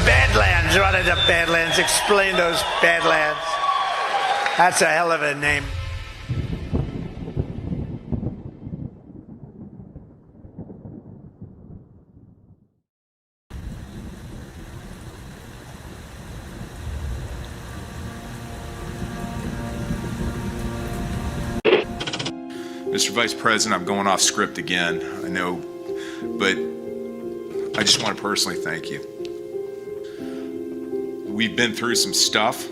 Badlands, running to Badlands. Explain those Badlands. That's a hell of a name. Mr. Vice President, I'm going off script again, I know, but I just want to personally thank you. We've been through some stuff.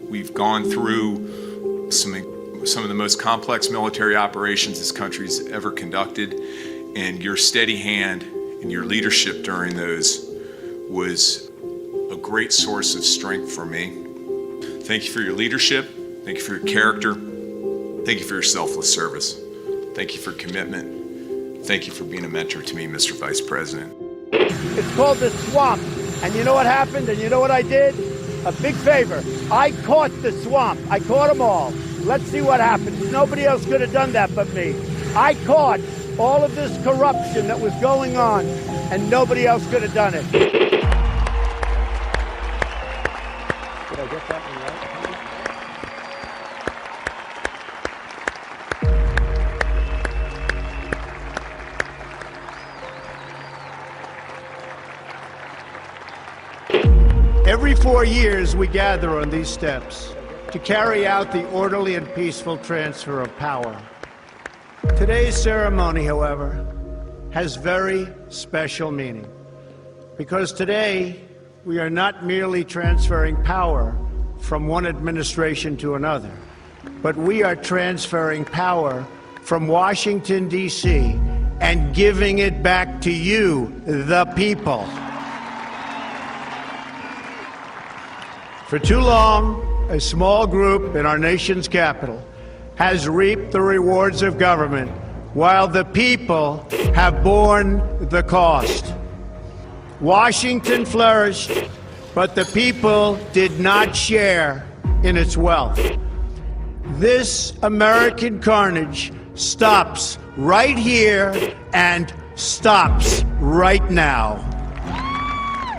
We've gone through some of the most complex military operations this country's ever conducted, and your steady hand and your leadership during those was a great source of strength for me. Thank you for your leadership. Thank you for your character. Thank you for your selfless service. Thank you for commitment. Thank you for being a mentor to me, Mr. Vice President. It's called the swamp. And you know what happened? And you know what I did? A big favor. I caught the swamp. I caught them all. Let's see what happens. Nobody else could have done that but me. I caught all of this corruption that was going on, and nobody else could have done it. Did I get that one right? Every 4 years, we gather on these steps to carry out the orderly and peaceful transfer of power. Today's ceremony, however, has very special meaning, because today we are not merely transferring power from one administration to another, but we are transferring power from Washington, D.C., and giving it back to you, the people. For too long, a small group in our nation's capital has reaped the rewards of government, while the people have borne the cost. Washington flourished, but the people did not share in its wealth. This American carnage stops right here and stops right now.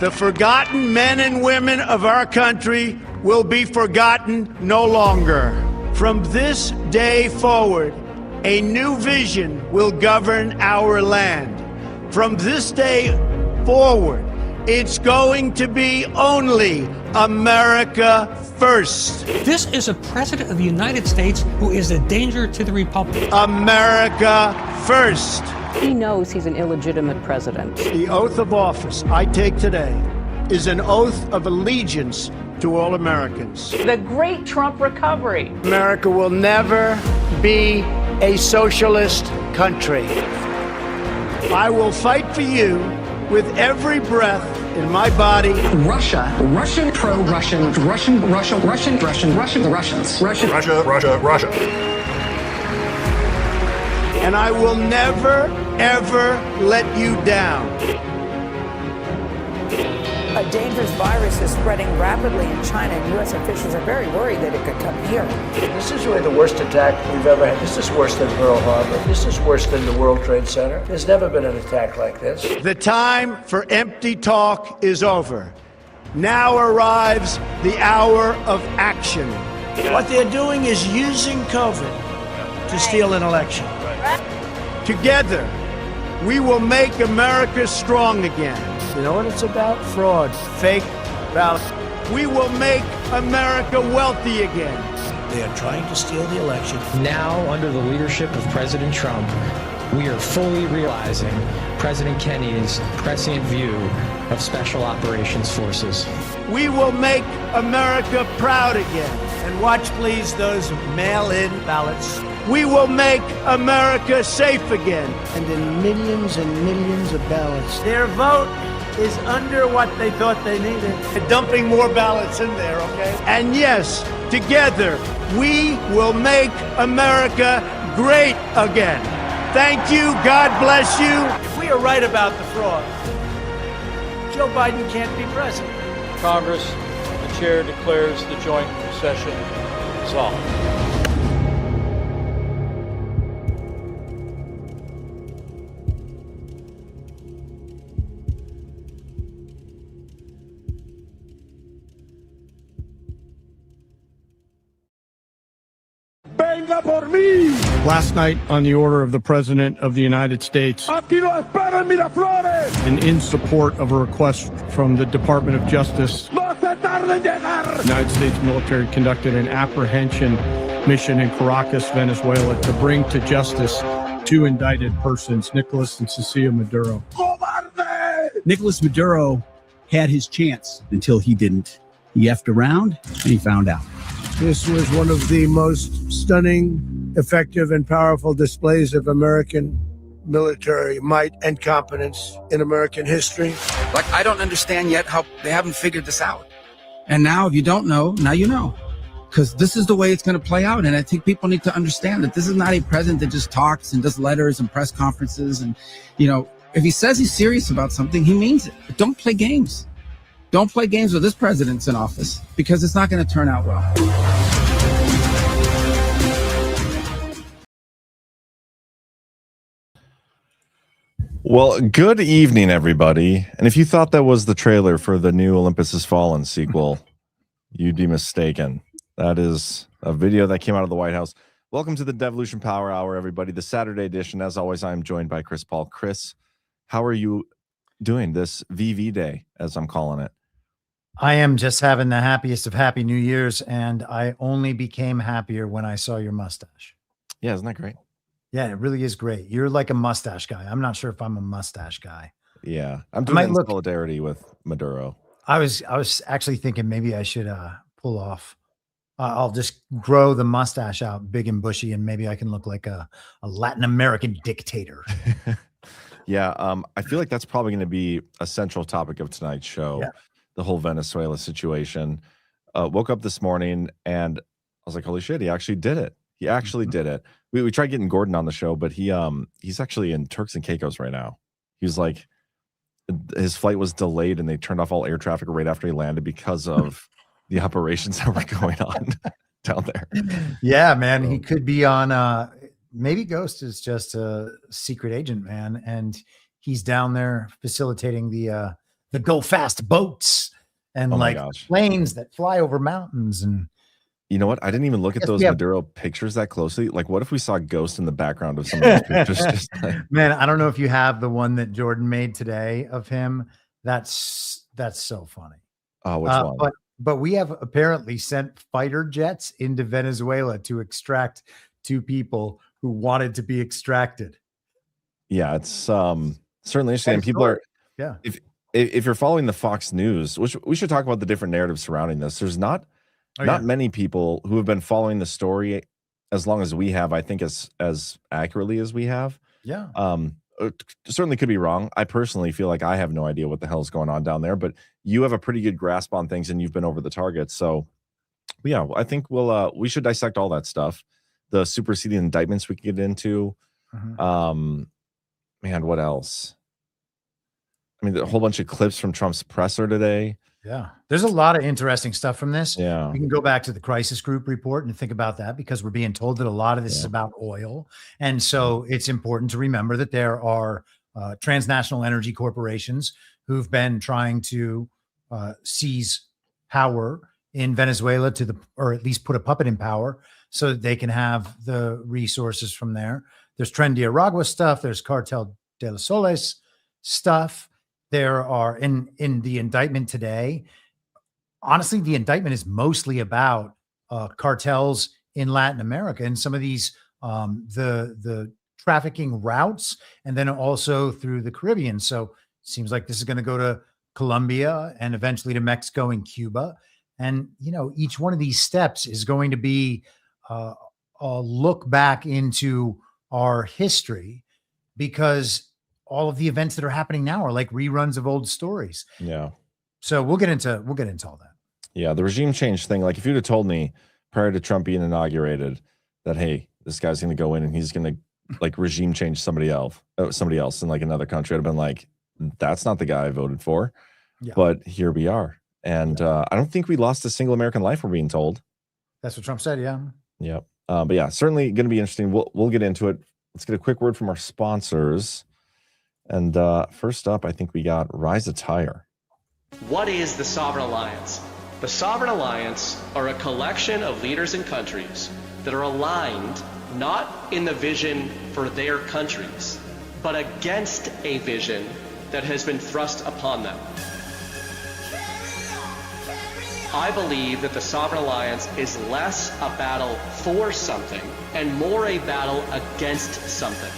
The forgotten men and women of our country will be forgotten no longer. From this day forward, a new vision will govern our land. From this day forward, it's going to be only America first. This is a president of the United States who is a danger to the republic. America first. He knows he's an illegitimate president. The oath of office I take today is an oath of allegiance to all Americans. The great Trump recovery. America will never be a socialist country. I will fight for you with every breath in my body. Russia, Russian, pro-Russian, Russian, the Russians. Russia. And I will never, ever let you down. A dangerous virus is spreading rapidly in China, and U.S. officials are very worried that it could come here. This is really the worst attack we've ever had. This is worse than Pearl Harbor. This is worse than the World Trade Center. There's never been an attack like this. The time for empty talk is over. Now arrives the hour of action. What they're doing is using COVID to steal an election. Together, we will make America strong again. You know what it's about? Fraud, fake ballots. We will make America wealthy again. They are trying to steal the election. Now, under the leadership of President Trump, we are fully realizing President Kennedy's prescient view of Special Operations Forces. We will make America proud again. And watch, please, those mail-in ballots. We will make America safe again. And in millions and millions of ballots, their vote is under what they thought they needed. They're dumping more ballots in there, okay? And yes, together, we will make America great again. Thank you. God bless you. If we are right about the fraud, Joe Biden can't be president. Congress, the chair declares the joint session dissolved. Last night, on the order of the President of the United States, and in support of a request from the Department of Justice, the United States military conducted an apprehension mission in Caracas, Venezuela, to bring to justice two indicted persons, Nicolás and Cecilia Maduro. Nicolás Maduro had his chance until he didn't. He effed around and he found out. This was one of the most stunning, effective, and powerful displays of American military might and competence in American history. Like, I don't understand yet how they haven't figured this out. And now, if you don't know, now you know. Because this is the way it's going to play out. And I think people need to understand that this is not a president that just talks and does letters and press conferences. And, you know, if he says he's serious about something, he means it. But don't play games. Don't play games with this president's in office, because it's not going to turn out well. Well, good evening, everybody. And if you thought that was the trailer for the new Olympus Has Fallen sequel, you'd be mistaken. That is a video that came out of the White House. Welcome to the Devolution Power Hour, everybody, the Saturday edition. As always, I am joined by Chris Paul. Chris, how are you doing this VV Day, as I'm calling it? I am just having the happiest of happy New Year's, and I only became happier when I saw your mustache. Yeah, isn't that great? Yeah, it really is great. You're like a mustache guy. I'm not sure if I'm a mustache guy. Yeah, I'm doing it in solidarity with Maduro. I was actually thinking maybe I should pull off. I'll just grow the mustache out big and bushy, and maybe I can look like a Latin American dictator. Yeah, I feel like that's probably going to be a central topic of tonight's show. Yeah. The whole Venezuela situation. Woke up this morning and I was like, holy shit, he actually did it. He actually did it. We tried getting Gordon on the show, but he's actually in Turks and Caicos right now. He was like, his flight was delayed and they turned off all air traffic right after he landed because of the operations that were going on down there. Yeah, man. He could be on maybe Ghost is just a secret agent, man, and he's down there facilitating the go fast boats and planes that fly over mountains. And you know what? I didn't even look at those Maduro pictures that closely. Like, what if we saw Ghost in the background of some of those pictures? Just like... Man, I don't know if you have the one that Jordan made today of him. That's so funny. Oh, which one? But we have apparently sent fighter jets into Venezuela to extract two people who wanted to be extracted. Yeah, it's certainly interesting. People are, yeah. If you're following the Fox News, which we should talk about the different narratives surrounding this, there's not many people who have been following the story as long as we have, I think, as accurately as we have. Yeah. Certainly could be wrong. I personally feel like I have no idea what the hell is going on down there, but you have a pretty good grasp on things and you've been over the target. So yeah, I think we should dissect all that stuff. The superseding indictments we could get into. Man, what else? I mean, a whole bunch of clips from Trump's presser today. Yeah, there's a lot of interesting stuff from this. Yeah, we can go back to the crisis group report and think about that, because we're being told that a lot of this is about oil. And so it's important to remember that there are transnational energy corporations who've been trying to seize power in Venezuela or at least put a puppet in power so that they can have the resources from there. There's Tren de Aragua stuff. There's Cartel de los Soles stuff. There are in the indictment today. Honestly, the indictment is mostly about cartels in Latin America and some of these the trafficking routes, and then also through the Caribbean. So it seems like this is going to go to Colombia and eventually to Mexico and Cuba. And you know, each one of these steps is going to be a look back into our history, because all of the events that are happening now are like reruns of old stories. Yeah. So we'll get into all that. Yeah. The regime change thing. Like, if you'd have told me prior to Trump being inaugurated that, hey, this guy's going to go in and he's going to like regime change somebody else in like another country, I'd have been like, that's not the guy I voted for. Yeah. But here we are. And I don't think we lost a single American life, we're being told. That's what Trump said. Yeah. Yep. But yeah, certainly going to be interesting. We'll get into it. Let's get a quick word from our sponsors. And first up, I think we got Rise Attire. What is the Sovereign Alliance? The Sovereign Alliance are a collection of leaders and countries that are aligned not in the vision for their countries, but against a vision that has been thrust upon them. I believe that the Sovereign Alliance is less a battle for something and more a battle against something.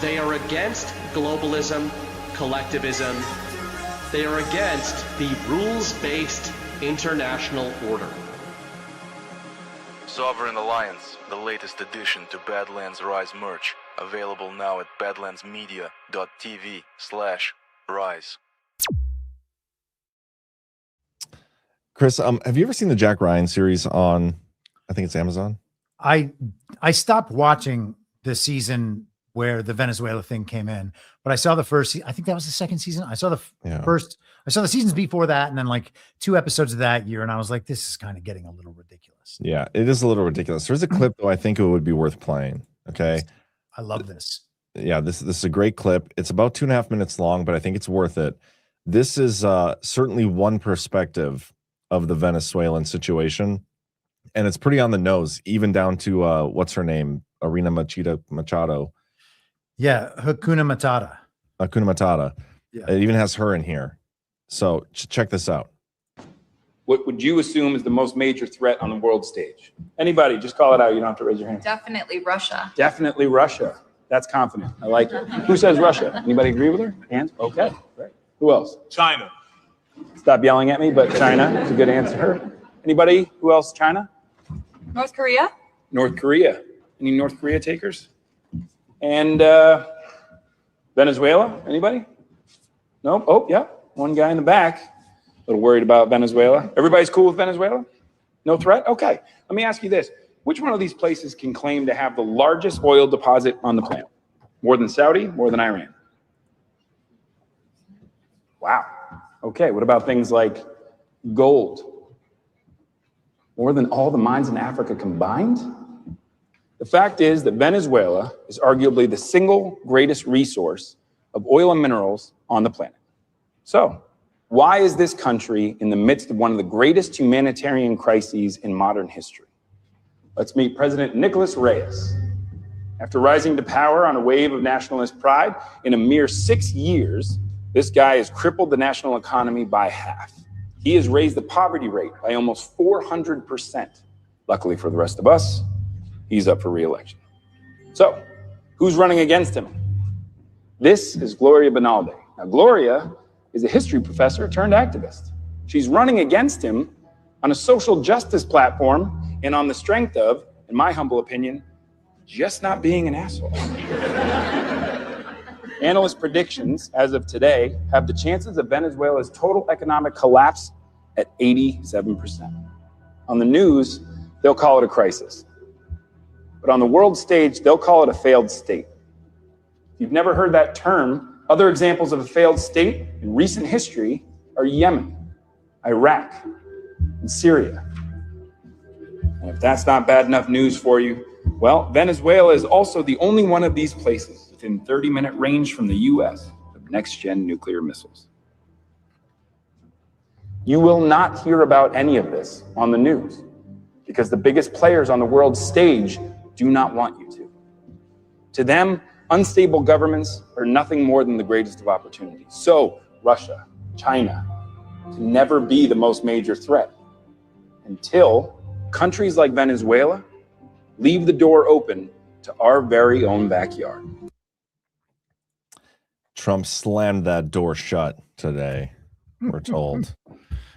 They are against globalism, collectivism. They are against the rules-based international order. Sovereign Alliance, the latest addition to Badlands Rise merch, available now at badlandsmedia.tv/rise. Chris, have you ever seen the Jack Ryan series on, I think it's Amazon? I stopped watching the season where the Venezuela thing came in, but I saw the first. I think that was the second season. I saw the first. I saw the seasons before that, and then like 2 episodes of that year, and I was like, "This is kind of getting a little ridiculous." Yeah, it is a little ridiculous. There's a clip though. I think it would be worth playing. Okay, I love this. Yeah, this is a great clip. It's about 2.5 minutes long, but I think it's worth it. This is certainly one perspective of the Venezuelan situation, and it's pretty on the nose, even down to what's her name, Arena Machado. Yeah, Hakuna Matata. Hakuna Matata. Yeah. It even has her in here. So check this out. What would you assume is the most major threat on the world stage? Anybody, just call it out. You don't have to raise your hand. Definitely Russia. Definitely Russia. That's confident. I like it. Who says Russia? Anybody agree with her? Hands? Okay. Great. Who else? China. Stop yelling at me, but China is a good answer. Anybody? Who else? China? North Korea. North Korea. Any North Korea takers? And Venezuela? Anybody? Nope. Oh, yeah. One guy in the back. A little worried about Venezuela. Everybody's cool with Venezuela? No threat? Okay. Let me ask you this. Which one of these places can claim to have the largest oil deposit on the planet? More than Saudi? More than Iran? Wow. Okay. What about things like gold? More than all the mines in Africa combined? The fact is that Venezuela is arguably the single greatest resource of oil and minerals on the planet. So, why is this country in the midst of one of the greatest humanitarian crises in modern history? Let's meet President Nicolás Reyes. After rising to power on a wave of nationalist pride, in a mere 6 years, this guy has crippled the national economy by half. He has raised the poverty rate by almost 400%. Luckily for the rest of us, he's up for re-election. So, who's running against him? This is Gloria Bonalde. Now, Gloria is a history professor turned activist. She's running against him on a social justice platform and on the strength of, in my humble opinion, just not being an asshole. Analyst predictions, as of today, have the chances of Venezuela's total economic collapse at 87%. On the news, they'll call it a crisis. But on the world stage, they'll call it a failed state. If you've never heard that term, other examples of a failed state in recent history are Yemen, Iraq, and Syria. And if that's not bad enough news for you, well, Venezuela is also the only one of these places within 30-minute range from the U.S. of next-gen nuclear missiles. You will not hear about any of this on the news because the biggest players on the world stage do not want you to. To them, unstable governments are nothing more than the greatest of opportunities. So, Russia, China, can never be the most major threat until countries like Venezuela leave the door open to our very own backyard. Trump slammed that door shut today, we're told.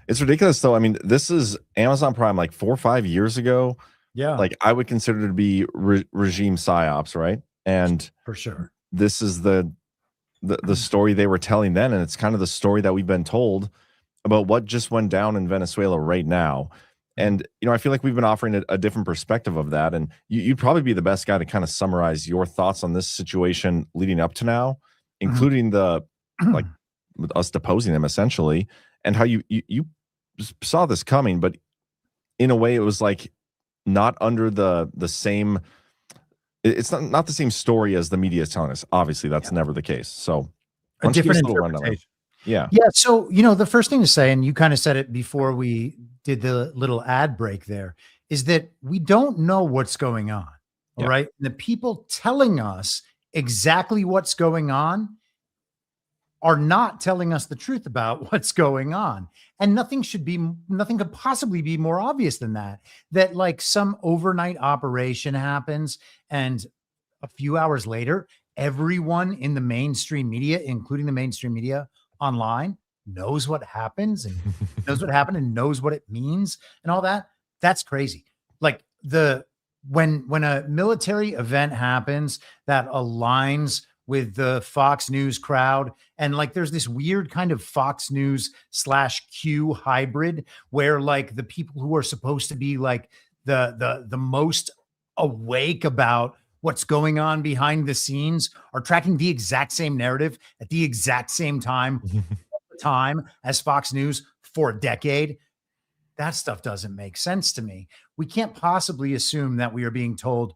It's ridiculous, though. I mean, this is Amazon Prime like 4 or 5 years ago. Yeah. Like, I would consider it to be regime psyops, right? And for sure, this is the story they were telling then, and it's kind of the story that we've been told about what just went down in Venezuela right now. And I feel like we've been offering a different perspective of that, and you'd probably be the best guy to kind of summarize your thoughts on this situation leading up to now, including the like us deposing them essentially, and how you saw this coming, but in a way it was like not under the same. It's not the same story as the media is telling us. Obviously, that's never the case. So, a different interpretation. Yeah. Yeah. So, the first thing to say, and you kind of said it before we did the little ad break there, is that we don't know what's going on. All right. And the people telling us exactly what's going on are not telling us the truth about what's going on. And nothing could possibly be more obvious than that like some overnight operation happens and a few hours later, everyone in the mainstream media, including the mainstream media online, knows what happens and knows what happened and knows what it means and all that. That's crazy. Like when a military event happens that aligns with the Fox News crowd, and like there's this weird kind of Fox News / Q hybrid where like the people who are supposed to be like the most awake about what's going on behind the scenes are tracking the exact same narrative at the exact same time as Fox News for a decade. That stuff doesn't make sense to me. We can't possibly assume that we are being told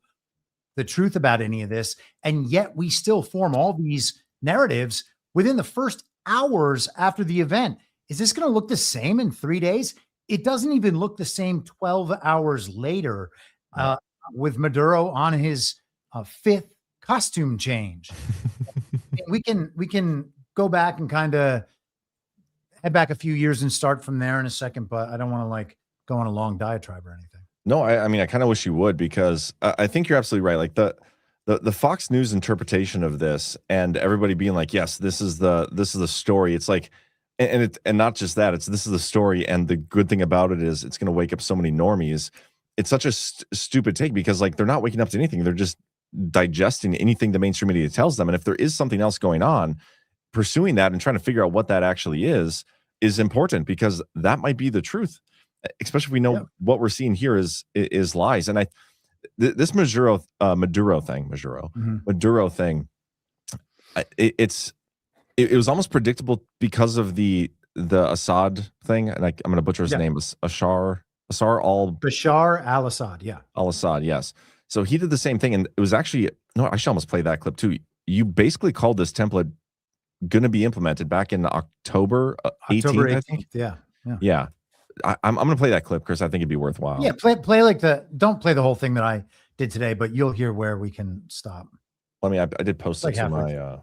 the truth about any of this, and yet we still form all these narratives within the first hours after the event. Is this going to look the same in 3 days? It doesn't even look the same 12 hours later with Maduro on his fifth costume change. we can go back and kind of head back a few years and start from there in a second, but I don't want to like go on a long diatribe or anything. No, I mean, I kind of wish you would, because I think you're absolutely right. Like the Fox News interpretation of this, and everybody being like, yes, this is the story. It's like, and not just that, this is the story. And the good thing about it is it's going to wake up so many normies. It's such a stupid take, because like they're not waking up to anything. They're just digesting anything the mainstream media tells them. And if there is something else going on, pursuing that and trying to figure out what that actually is important, because that might be the truth, especially if we know what we're seeing here is lies. And this Maduro thing, it was almost predictable because of the Assad thing. And I'm going to butcher his name. Bashar al-Assad. Yeah. Al-Assad. Yes. So he did the same thing. And it was actually, no, I should almost play that clip too. You basically called this template going to be implemented back in October 18th, I think. Yeah. I'm going to play that clip, Chris. I think it'd be worthwhile. Yeah, play like don't play the whole thing that I did today, but you'll hear where we can stop. I mean, I did post it to my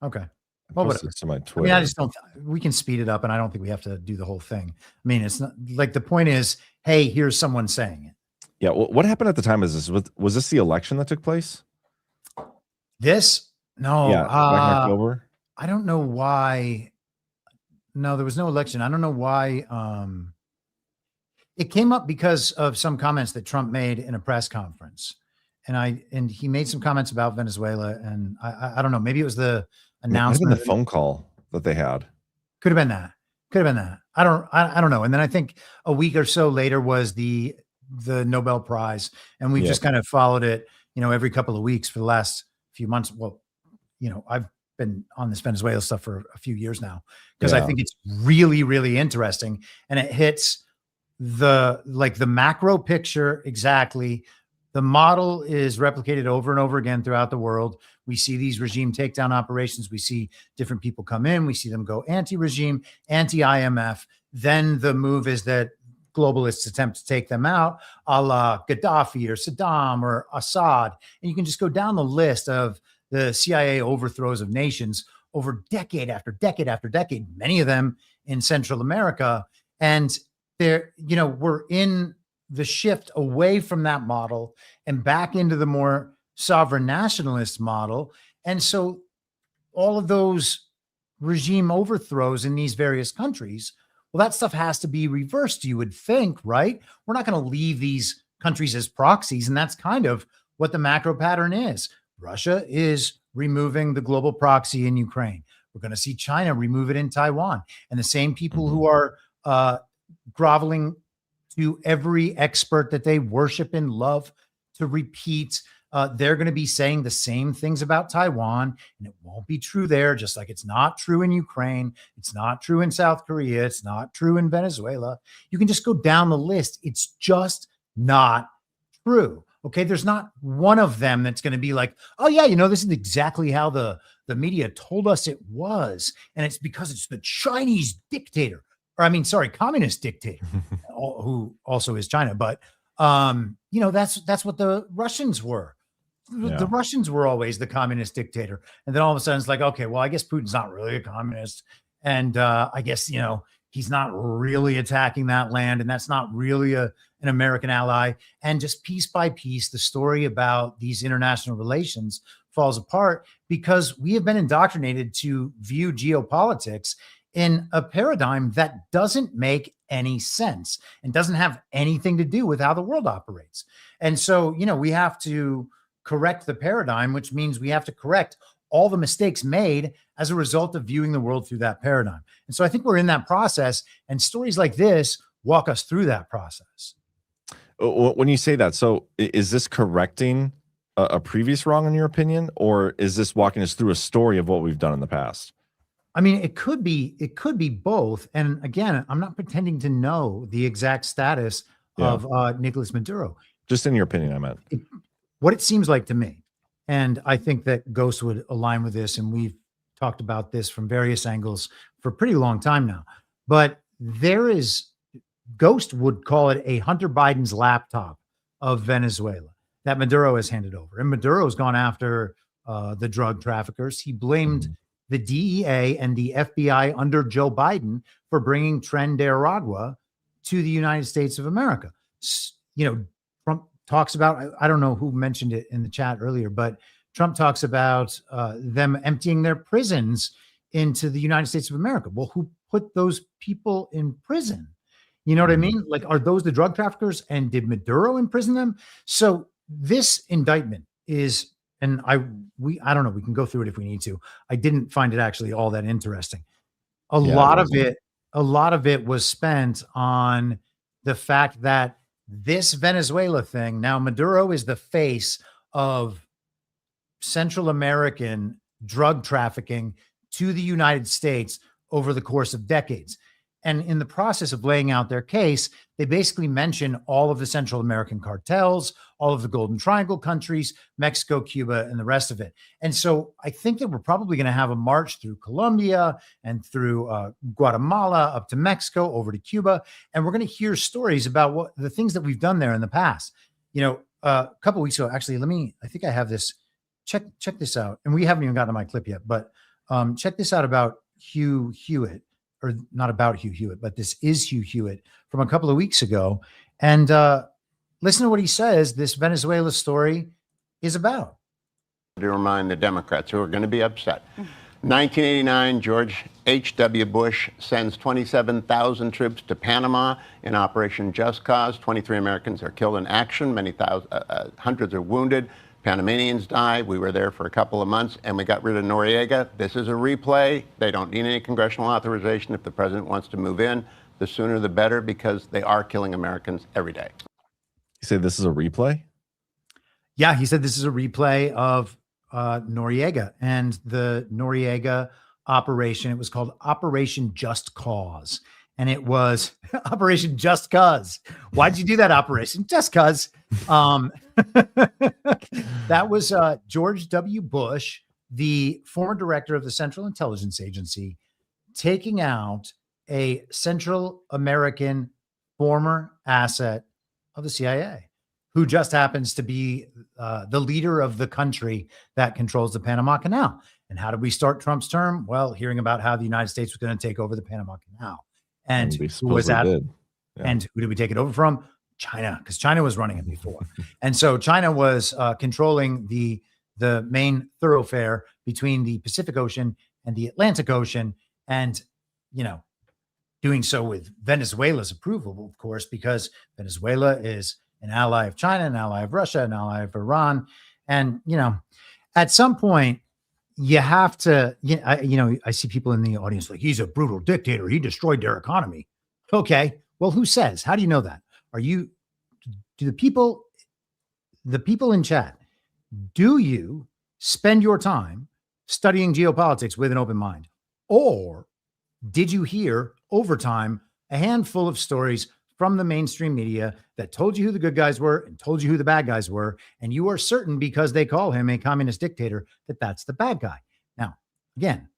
okay. Well, to my Twitter. I mean, I just don't. We can speed it up, and I don't think we have to do the whole thing. I mean, it's not like the point is, hey, here's someone saying it. Yeah. Well, what happened at the time? Was this the election that took place? This? No. Yeah. Back in October. I don't know why. No, there was no election. I don't know why. It came up because of some comments that Trump made in a press conference, and he made some comments about Venezuela, and I don't know. Maybe it was the announcement. The phone call that they had. Could have been that. I don't know. And then I think a week or so later was the Nobel Prize, and we've just kind of followed it, every couple of weeks for the last few months. Well, I've been on this Venezuela stuff for a few years now, because I think it's really, really interesting, and it hits the macro picture exactly. The model is replicated over and over again throughout the world. We see these regime takedown operations. We see different people come in. We see them go anti-regime, anti-IMF. Then the move is that globalists attempt to take them out, a la Gaddafi or Saddam or Assad. And you can just go down the list of the CIA overthrows of nations over decade after decade after decade, many of them in Central America. And we're in the shift away from that model and back into the more sovereign nationalist model. And so all of those regime overthrows in these various countries, well, that stuff has to be reversed, you would think, right? We're not going to leave these countries as proxies. And that's kind of what the macro pattern is. Russia is removing the global proxy in Ukraine. We're going to see China remove it in Taiwan. And the same people who are groveling to every expert that they worship and love to repeat, they're going to be saying the same things about Taiwan, and it won't be true there, just like it's not true in Ukraine. It's not true in South Korea. It's not true in Venezuela. You can just go down the list. It's just not true. Okay, there's not one of them that's going to be like, oh yeah, this is exactly how the media told us it was. And it's because it's the Chinese dictator, communist dictator, who also is China. But That's what the Russians were. The Russians were always the communist dictator. And then all of a sudden it's like, okay, well, I guess Putin's not really a communist. And I guess, he's not really attacking that land. And that's not really an American ally. And just piece by piece, the story about these international relations falls apart because we have been indoctrinated to view geopolitics in a paradigm that doesn't make any sense and doesn't have anything to do with how the world operates. And so, we have to correct the paradigm, which means we have to correct all the mistakes made as a result of viewing the world through that paradigm. And so I think we're in that process, and stories like this walk us through that process. When you say that, so is this correcting a previous wrong in your opinion, or is this walking us through a story of what we've done in the past? I mean, it could be both. And again, I'm not pretending to know the exact status of Nicolás Maduro. Just in your opinion, I meant. What it seems like to me, and I think that Ghost would align with this, and we've talked about this from various angles for a pretty long time now, but Ghost would call it a Hunter Biden's laptop of Venezuela that Maduro has handed over. And Maduro's gone after the drug traffickers. He blamed the DEA and the FBI under Joe Biden for bringing Tren de Aragua to the United States of America. Trump talks about, I don't know who mentioned it in the chat earlier, but Trump talks about them emptying their prisons into the United States of America. Well, who put those people in prison? You know what I mean? Like, are those the drug traffickers? And did Maduro imprison them? So this indictment is, and I don't know, we can go through it if we need to. I didn't find it actually all that interesting. A lot of it was spent on the fact that this Venezuela thing, now Maduro is the face of Central American drug trafficking to the United States over the course of decades. And in the process of laying out their case, they basically mention all of the Central American cartels, all of the Golden Triangle countries, Mexico, Cuba, and the rest of it. And so I think that we're probably going to have a march through Colombia and through Guatemala up to Mexico, over to Cuba. And we're going to hear stories about what the things that we've done there in the past. A couple of weeks ago, actually, I think I have this. Check this out. And we haven't even gotten to my clip yet, but check this out about Hugh Hewitt. Or not about Hugh Hewitt, but this is Hugh Hewitt from a couple of weeks ago. And listen to what he says this Venezuela story is about. To remind the Democrats who are going to be upset. 1989, George H.W. Bush sends 27,000 troops to Panama in Operation Just Cause. 23 Americans are killed in action. Hundreds are wounded. Panamanians die. We were there for a couple of months, and we got rid of Noriega. This is a replay. They don't need any congressional authorization. If the president wants to move in, the sooner the better, because they are killing Americans every day. You say this is a replay? Yeah, he said this is a replay of Noriega and the Noriega operation. It was called Operation Just Cause. And it was Operation Just Cause. Why'd you do that operation? Just cause. That was George W. Bush, the former director of the Central Intelligence Agency, taking out a Central American former asset of the CIA, who just happens to be the leader of the country that controls the Panama Canal. And how did we start Trump's term? Well, hearing about how the United States was going to take over the Panama Canal. And who was that? Yeah. And who did we take it over from? China, because China was running it before. And so China was controlling the main thoroughfare between the Pacific Ocean and the Atlantic Ocean. And, doing so with Venezuela's approval, of course, because Venezuela is an ally of China, an ally of Russia, an ally of Iran. And, at some point, you have to, I see people in the audience like, he's a brutal dictator. He destroyed their economy. Okay. Well, who says? How do you know that? Do the people in chat, do you spend your time studying geopolitics with an open mind? Or did you hear over time a handful of stories from the mainstream media that told you who the good guys were and told you who the bad guys were, and you are certain because they call him a communist dictator that that's the bad guy? Now, again,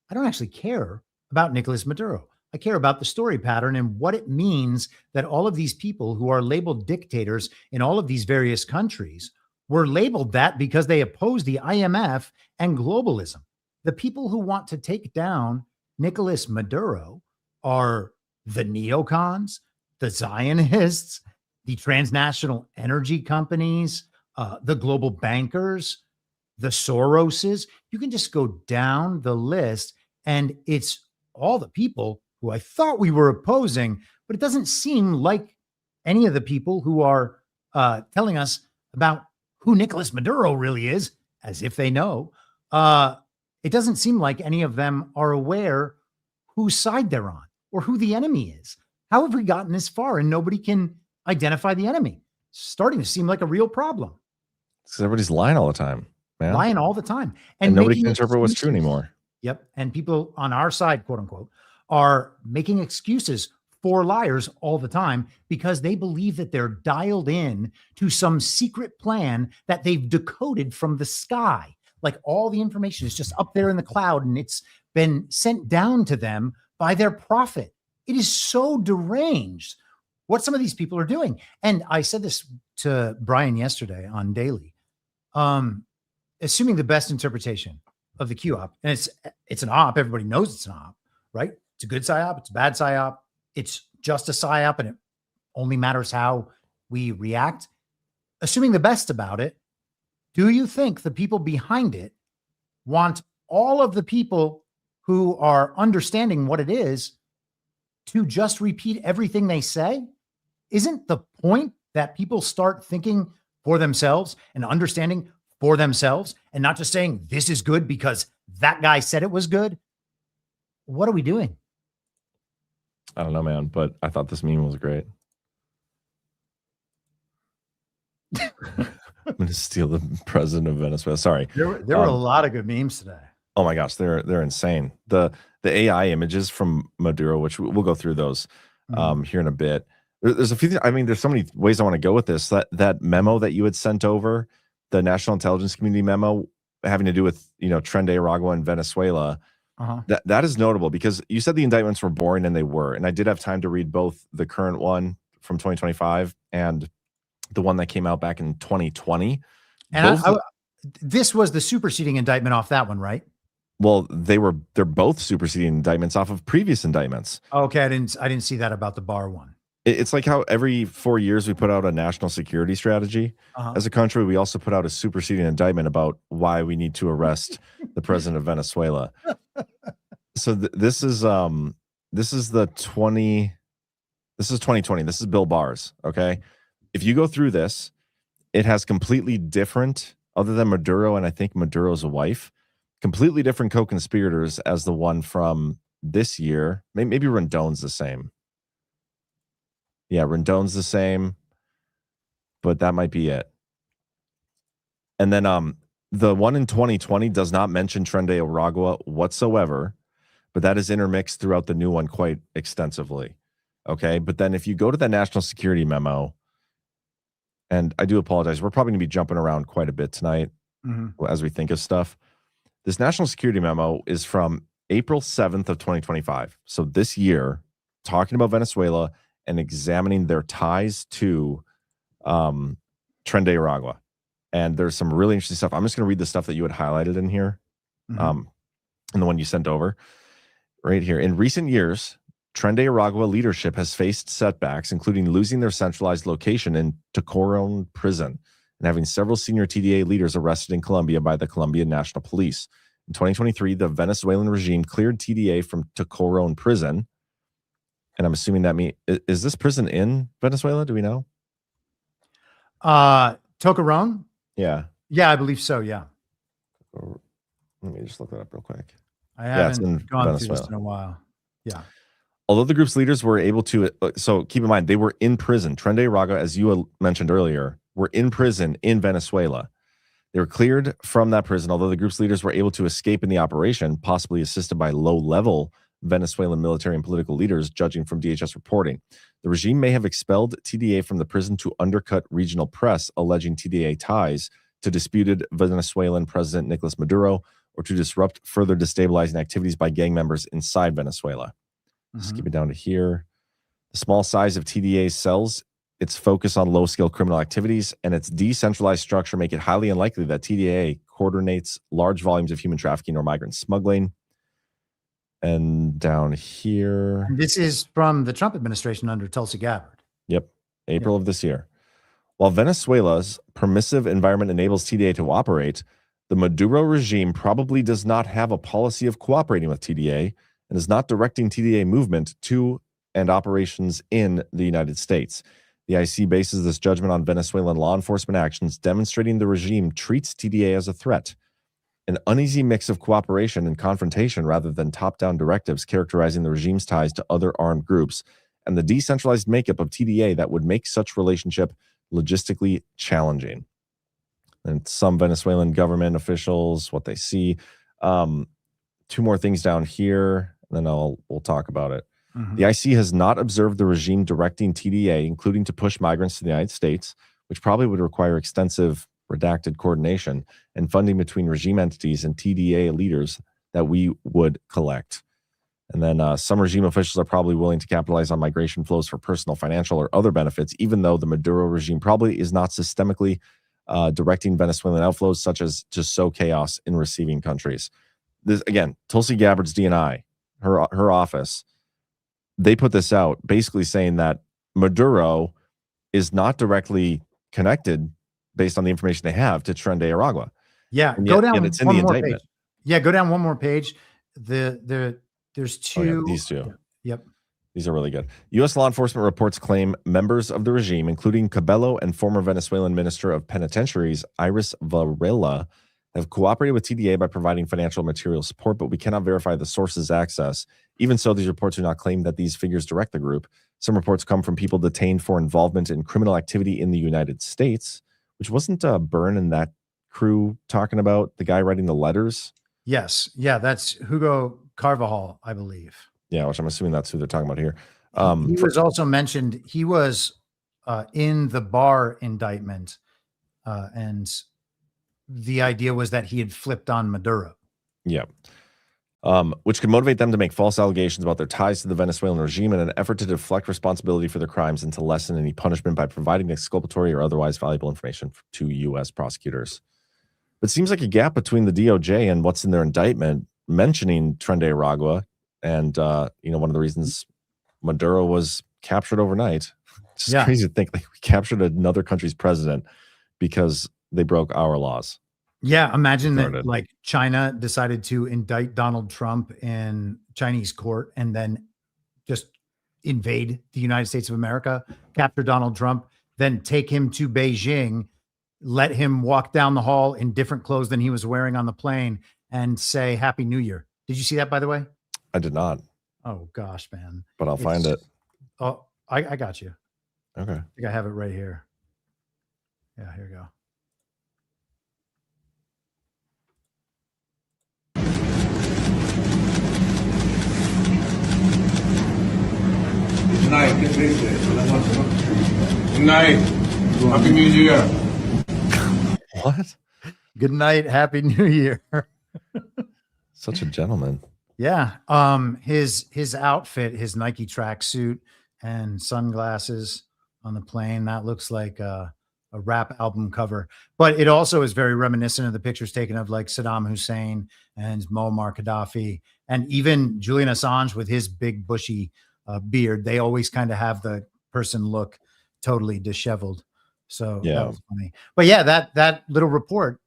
I don't actually care about Nicolás Maduro. I care about the story pattern and what it means that all of these people who are labeled dictators in all of these various countries were labeled that because they oppose the IMF and globalism. The people who want to take down Nicolás Maduro are the neocons, the Zionists, the transnational energy companies, the global bankers, the Soroses. You can just go down the list, and it's all the people who I thought we were opposing, but it doesn't seem like any of the people who are telling us about who Nicolás Maduro really is, as if they know. It doesn't seem like any of them are aware whose side they're on or who the enemy is. How have we gotten this far and nobody can identify the enemy? It's starting to seem like a real problem. Because everybody's lying all the time, man. Lying all the time. And nobody can interpret what's true anymore. Yep. And people on our side, quote unquote, are making excuses for liars all the time because they believe that they're dialed in to some secret plan that they've decoded from the sky. Like all the information is just up there in the cloud and it's been sent down to them by their prophet. It is so deranged what some of these people are doing. And I said this to Brian yesterday on Daily. Assuming the best interpretation of the Q-op, and it's an op, everybody knows it's an op, right? It's a good psyop, it's a bad psyop, it's just a psyop, and it only matters how we react. Assuming the best about it, do you think the people behind it want all of the people who are understanding what it is to just repeat everything they say? Isn't the point that people start thinking for themselves and understanding for themselves and not just saying this is good because that guy said it was good? What are we doing? I don't know, man, but I thought this meme was great. I'm going to steal the president of Venezuela. Sorry. There were a lot of good memes today. Oh my gosh, they're insane. The AI images from Maduro, which we'll go through those here in a bit. There's a few. I mean, there's so many ways I want to go with this. That memo that you had sent over, the National Intelligence Community memo having to do with Tren de Aragua and Venezuela. That is notable because you said the indictments were boring, and they were. And I did have time to read both the current one from 2025 and the one that came out back in 2020. And this was the superseding indictment off that one, right? Well, they're both superseding indictments off of previous indictments. Okay, I didn't see that about the Barr one. It's like how every 4 years we put out a national security strategy. As a country, we also put out a superseding indictment about why we need to arrest the president of Venezuela. So this is 2020. This is Bill Barr's. Okay, if you go through this, it has completely different, other than Maduro and I think Maduro's wife, completely different co-conspirators as the one from this year. Maybe Rendon's the same. Yeah, Rendon's the same, but that might be it. And then the one in 2020 does not mention Tren de Aragua whatsoever, but that is intermixed throughout the new one quite extensively. Okay, but then if you go to the national security memo, and I do apologize, we're probably going to be jumping around quite a bit tonight as we think of stuff. This national security memo is from April 7th of 2025. So this year, talking about Venezuela and examining their ties to Tren de Aragua. And there's some really interesting stuff. I'm just going to read the stuff that you had highlighted in here, and the one you sent over right here. In recent years, Tren de Aragua leadership has faced setbacks, including losing their centralized location in Tocoron prison and having several senior TDA leaders arrested in Colombia by the Colombian National Police. In 2023, the Venezuelan regime cleared TDA from Tocoron prison. And I'm assuming that is this prison in Venezuela? Do we know? Tocoron? Yeah. Yeah, I believe so. Yeah. Let me just look that up real quick. I haven't gone through this in a while. Yeah. Although the group's leaders were able to, so keep in mind, they were in prison. Tren de Aragua, as you mentioned earlier, were in prison in Venezuela. They were cleared from that prison, although the group's leaders were able to escape in the operation, possibly assisted by low-level Venezuelan military and political leaders, judging from DHS reporting. The regime may have expelled TDA from the prison to undercut regional press, alleging TDA ties to disputed Venezuelan President Nicolás Maduro, or to disrupt further destabilizing activities by gang members inside Venezuela. Skip it down to here. The small size of TDA cells, its focus on low-scale criminal activities, and its decentralized structure make it highly unlikely that TDA coordinates large volumes of human trafficking or migrant smuggling. And down here. This is from the Trump administration under Tulsi Gabbard. Yep. April of this year. While Venezuela's permissive environment enables TDA to operate, the Maduro regime probably does not have a policy of cooperating with TDA and is not directing TDA movement to and operations in the United States. The IC bases this judgment on Venezuelan law enforcement actions demonstrating the regime treats TDA as a threat. An uneasy mix of cooperation and confrontation rather than top-down directives characterizing the regime's ties to other armed groups and the decentralized makeup of TDA that would make such relationship logistically challenging. And some Venezuelan government officials, what they see. Two more things down here, and then we'll talk about it. The IC has not observed the regime directing TDA, including to push migrants to the United States, which probably would require extensive redacted coordination and funding between regime entities and TDA leaders that we would collect. And then some regime officials are probably willing to capitalize on migration flows for personal, financial, or other benefits, even though the Maduro regime probably is not systemically directing Venezuelan outflows, such as to sow chaos in receiving countries. This, again, Tulsi Gabbard's DNI, her office, they put this out basically saying that Maduro is not directly connected based on the information they have to Tren de Aragua. Yeah, and go yet, down yet it's in one the more indictment. page. Yeah, go down one more page. There's two. Oh, yeah, these two. Yep. These are really good. U.S. law enforcement reports claim members of the regime, including Cabello and former Venezuelan Minister of Penitentiaries, Iris Varela, have cooperated with TDA by providing financial and material support, but we cannot verify the source's access. Even so, these reports do not claim that these figures direct the group. Some reports come from people detained for involvement in criminal activity in the United States, which wasn't Byrne and that crew talking about the guy writing the letters? Yes. Yeah, that's Hugo Carvajal, I believe. Yeah, which I'm assuming that's who they're talking about here. He was also mentioned. He was in the Barr indictment, and the idea was that he had flipped on Maduro. Yeah. Which could motivate them to make false allegations about their ties to the Venezuelan regime in an effort to deflect responsibility for their crimes and to lessen any punishment by providing exculpatory or otherwise valuable information to U.S. prosecutors. But it seems like a gap between the DOJ and what's in their indictment mentioning Tren de Aragua. And, one of the reasons Maduro was captured overnight. It's just crazy to think like we captured another country's president because they broke our laws. Yeah, imagine that like China decided to indict Donald Trump in Chinese court and then just invade the United States of America, capture Donald Trump, then take him to Beijing, let him walk down the hall in different clothes than he was wearing on the plane and say Happy New Year. Did you see that, by the way? I did not. Oh, gosh, man. But I'll find it. Oh, I got you. Okay. I think I have it right here. Yeah, here we go. Good night. Good night. Happy New Year. What? Good night. Happy New Year. Such a gentleman. Yeah. His outfit, his Nike tracksuit and sunglasses on the plane, that looks like a rap album cover. But it also is very reminiscent of the pictures taken of like Saddam Hussein and Muammar Gaddafi, and even Julian Assange with his big bushy beard. They always kind of have the person look totally disheveled. So yeah, that was funny. But yeah, that little report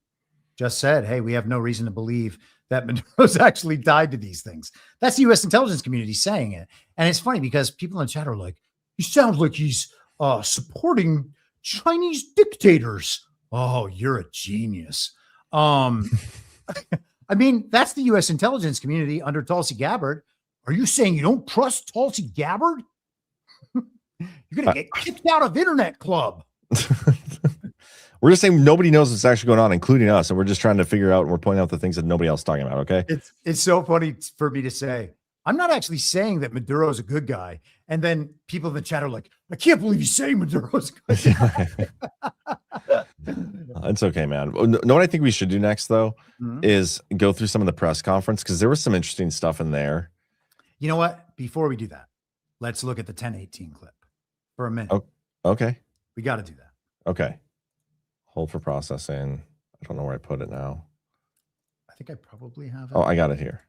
just said, hey, we have no reason to believe that Maduro's actually died to these things. That's the U.S. intelligence community saying it. And it's funny because people in the chat are like, he sounds like he's supporting Chinese dictators. Oh, you're a genius. I mean, that's the U.S. intelligence community under Tulsi Gabbard. Are you saying you don't trust Tulsi Gabbard? You're going to get kicked out of Internet Club. We're just saying nobody knows what's actually going on, including us. And we're just trying to figure out, and we're pointing out the things that nobody else is talking about. Okay. It's so funny for me to say, I'm not actually saying that Maduro is a good guy. And then people in the chat are like, I can't believe he's saying Maduro's a good guy. It's okay, man. Know what I think we should do next, though, is go through some of the press conference, because there was some interesting stuff in there. You know what? before we do that, let's look at the 1018 clip for a minute. Oh, okay. We got to do that. Okay. Hold for processing. I don't know where I put it now. I think I probably have it. Oh, I got it here.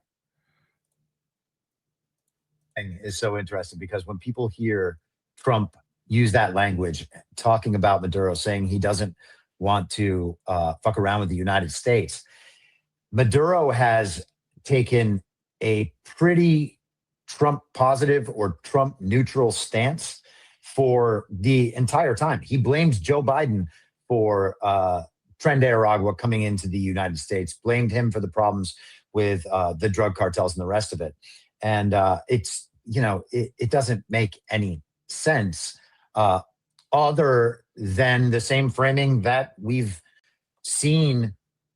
Is so interesting because when people hear Trump use that language, talking about Maduro, saying he doesn't want to fuck around with the United States, Maduro has taken a pretty Trump positive or Trump neutral stance for the entire time. He blames Joe Biden for Tren de Aragua coming into the United States, blamed him for the problems with the drug cartels and the rest of it. And it's, it doesn't make any sense other than the same framing that we've seen,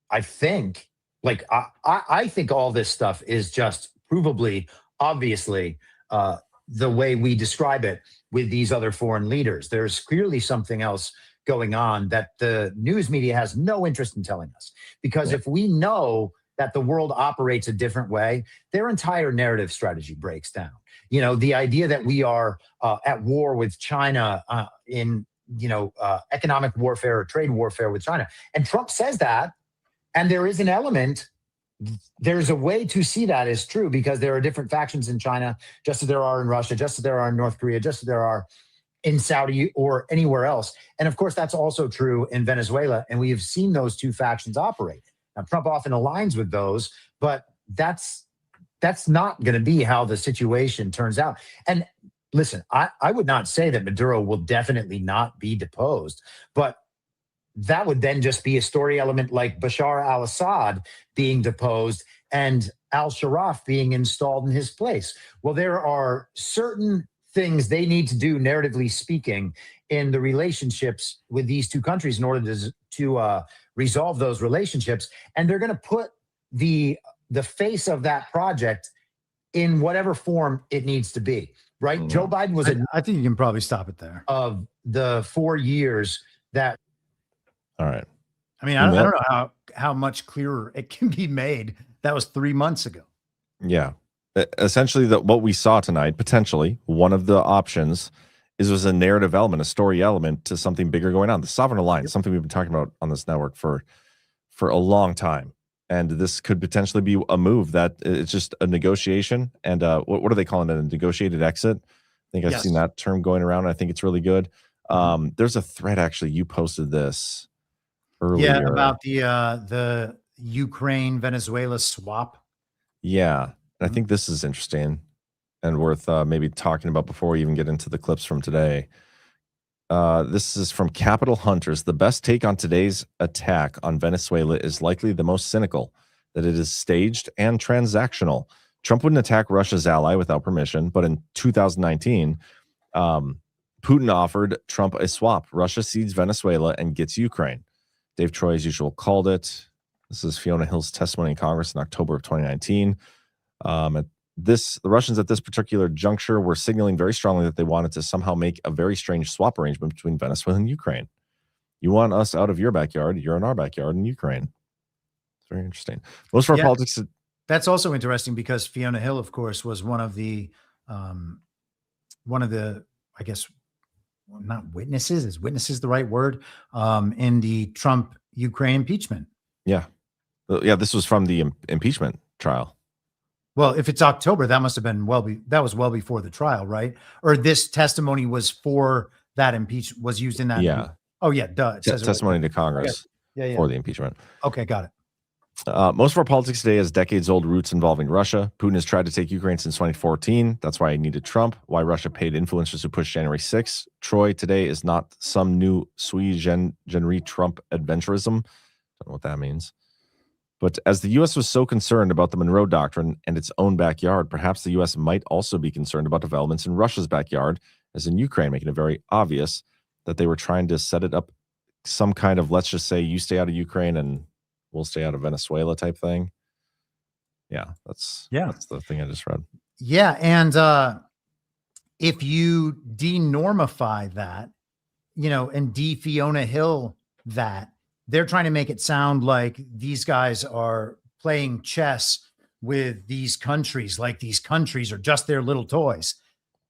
I think. Like, I think all this stuff is just provably, obviously, the way we describe it with these other foreign leaders. There's clearly something else going on that the news media has no interest in telling us. Because if we know that the world operates a different way, their entire narrative strategy breaks down. The idea that we are at war with China in, economic warfare or trade warfare with China. And Trump says that, and there is an element, there's a way to see that as true because there are different factions in China, just as there are in Russia, just as there are in North Korea, just as there are in Saudi or anywhere else. And of course, that's also true in Venezuela. And we have seen those two factions operate. Now, Trump often aligns with those, but that's not going to be how the situation turns out. And listen, I would not say that Maduro will definitely not be deposed, but that would then just be a story element like Bashar al-Assad being deposed and al-Sharaf being installed in his place. Well, there are certain things they need to do, narratively speaking, in the relationships with these two countries in order to resolve those relationships. And they're going to put the face of that project in whatever form it needs to be, right? Mm-hmm. Joe Biden was I think you can probably stop it there. Of the 4 years that. All right. I mean, I don't know how much clearer it can be made. That was 3 months ago. Yeah. Essentially, what we saw tonight, potentially, one of the options was a narrative element, a story element to something bigger going on. The Sovereign Alliance, something we've been talking about on this network for a long time. And this could potentially be a move that it's just a negotiation. And what are they calling it? A negotiated exit? I think I've seen that term going around. I think it's really good. There's a thread, actually. You posted this earlier. Yeah, about the Ukraine-Venezuela swap. Yeah. And I think this is interesting and worth maybe talking about before we even get into the clips from today. This is from Capital Hunters. The best take on today's attack on Venezuela is likely the most cynical, that it is staged and transactional. Trump wouldn't attack Russia's ally without permission, but in 2019, Putin offered Trump a swap. Russia cedes Venezuela and gets Ukraine. Dave Troy, as usual, called it. This is Fiona Hill's testimony in Congress in October of 2019. The Russians at this particular juncture were signaling very strongly that they wanted to somehow make a very strange swap arrangement between Venezuela and Ukraine. You want us out of your backyard, you're in our backyard in Ukraine. It's very interesting. Most of our politics. That's also interesting because Fiona Hill, of course, was one of the, I guess, not witnesses. Is witnesses the right word? In the Trump Ukraine impeachment. Yeah. Yeah. This was from the impeachment trial. Well, if it's October, that must have been that was well before the trial, right? Or this testimony was for that impeachment, was used in that. Yeah. Oh, yeah. Duh. It says testimony to Congress for the impeachment. Okay, got it. Most of our politics today has decades-old roots involving Russia. Putin has tried to take Ukraine since 2014. That's why he needed Trump. Why Russia paid influencers who pushed January 6th. Troy today is not some new sui generis Trump adventurism. Don't know what that means. But as the U.S. was so concerned about the Monroe Doctrine and its own backyard, perhaps the U.S. might also be concerned about developments in Russia's backyard, as in Ukraine, making it very obvious that they were trying to set it up some kind of, let's just say, you stay out of Ukraine and we'll stay out of Venezuela type thing. Yeah, that's the thing I just read. Yeah, and if you denormify that, and de-Fiona Hill that, they're trying to make it sound like these guys are playing chess with these countries like these countries are just their little toys.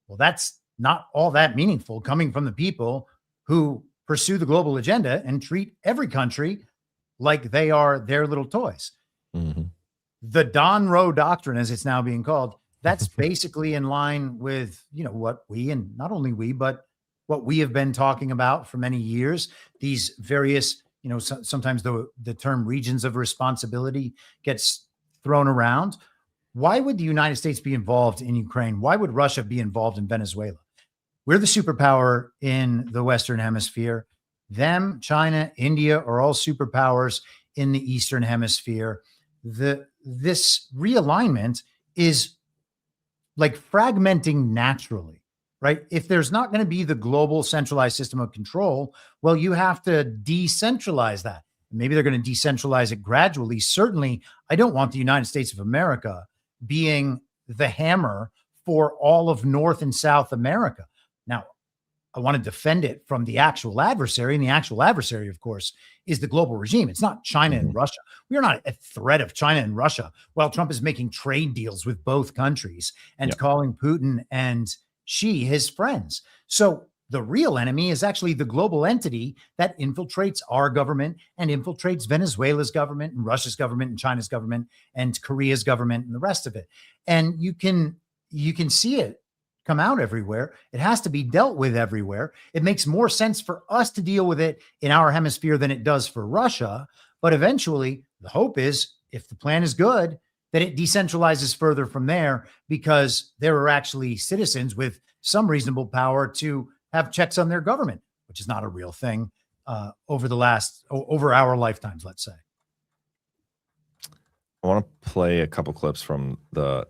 Well, that's not all that meaningful coming from the people who pursue the global agenda and treat every country like they are their little toys. Mm-hmm. The Don Roe doctrine, as it's now being called, that's basically in line with, what we, and not only we, but what we have been talking about for many years. These various, sometimes the term regions of responsibility gets thrown around. Why would the United States be involved in Ukraine? Why would Russia be involved in Venezuela? We're the superpower in the Western Hemisphere. Them, China, India are all superpowers in the Eastern Hemisphere. This realignment is like fragmenting naturally, right? If there's not going to be the global centralized system of control, well, you have to decentralize that. Maybe they're going to decentralize it gradually. Certainly, I don't want the United States of America being the hammer for all of North and South America. Now, I want to defend it from the actual adversary. And the actual adversary, of course, is the global regime. It's not China and Russia. We are not a threat of China and Russia while Trump is making trade deals with both countries and calling Putin and Xi his friends. So the real enemy is actually the global entity that infiltrates our government and infiltrates Venezuela's government and Russia's government and China's government and Korea's government and the rest of it. And you can see it come out everywhere. It has to be dealt with everywhere. It makes more sense for us to deal with it in our hemisphere than it does for Russia. But eventually, the hope is, if the plan is good, that it decentralizes further from there, because there are actually citizens with some reasonable power to have checks on their government, which is not a real thing over our lifetimes, let's say. I want to play a couple clips from the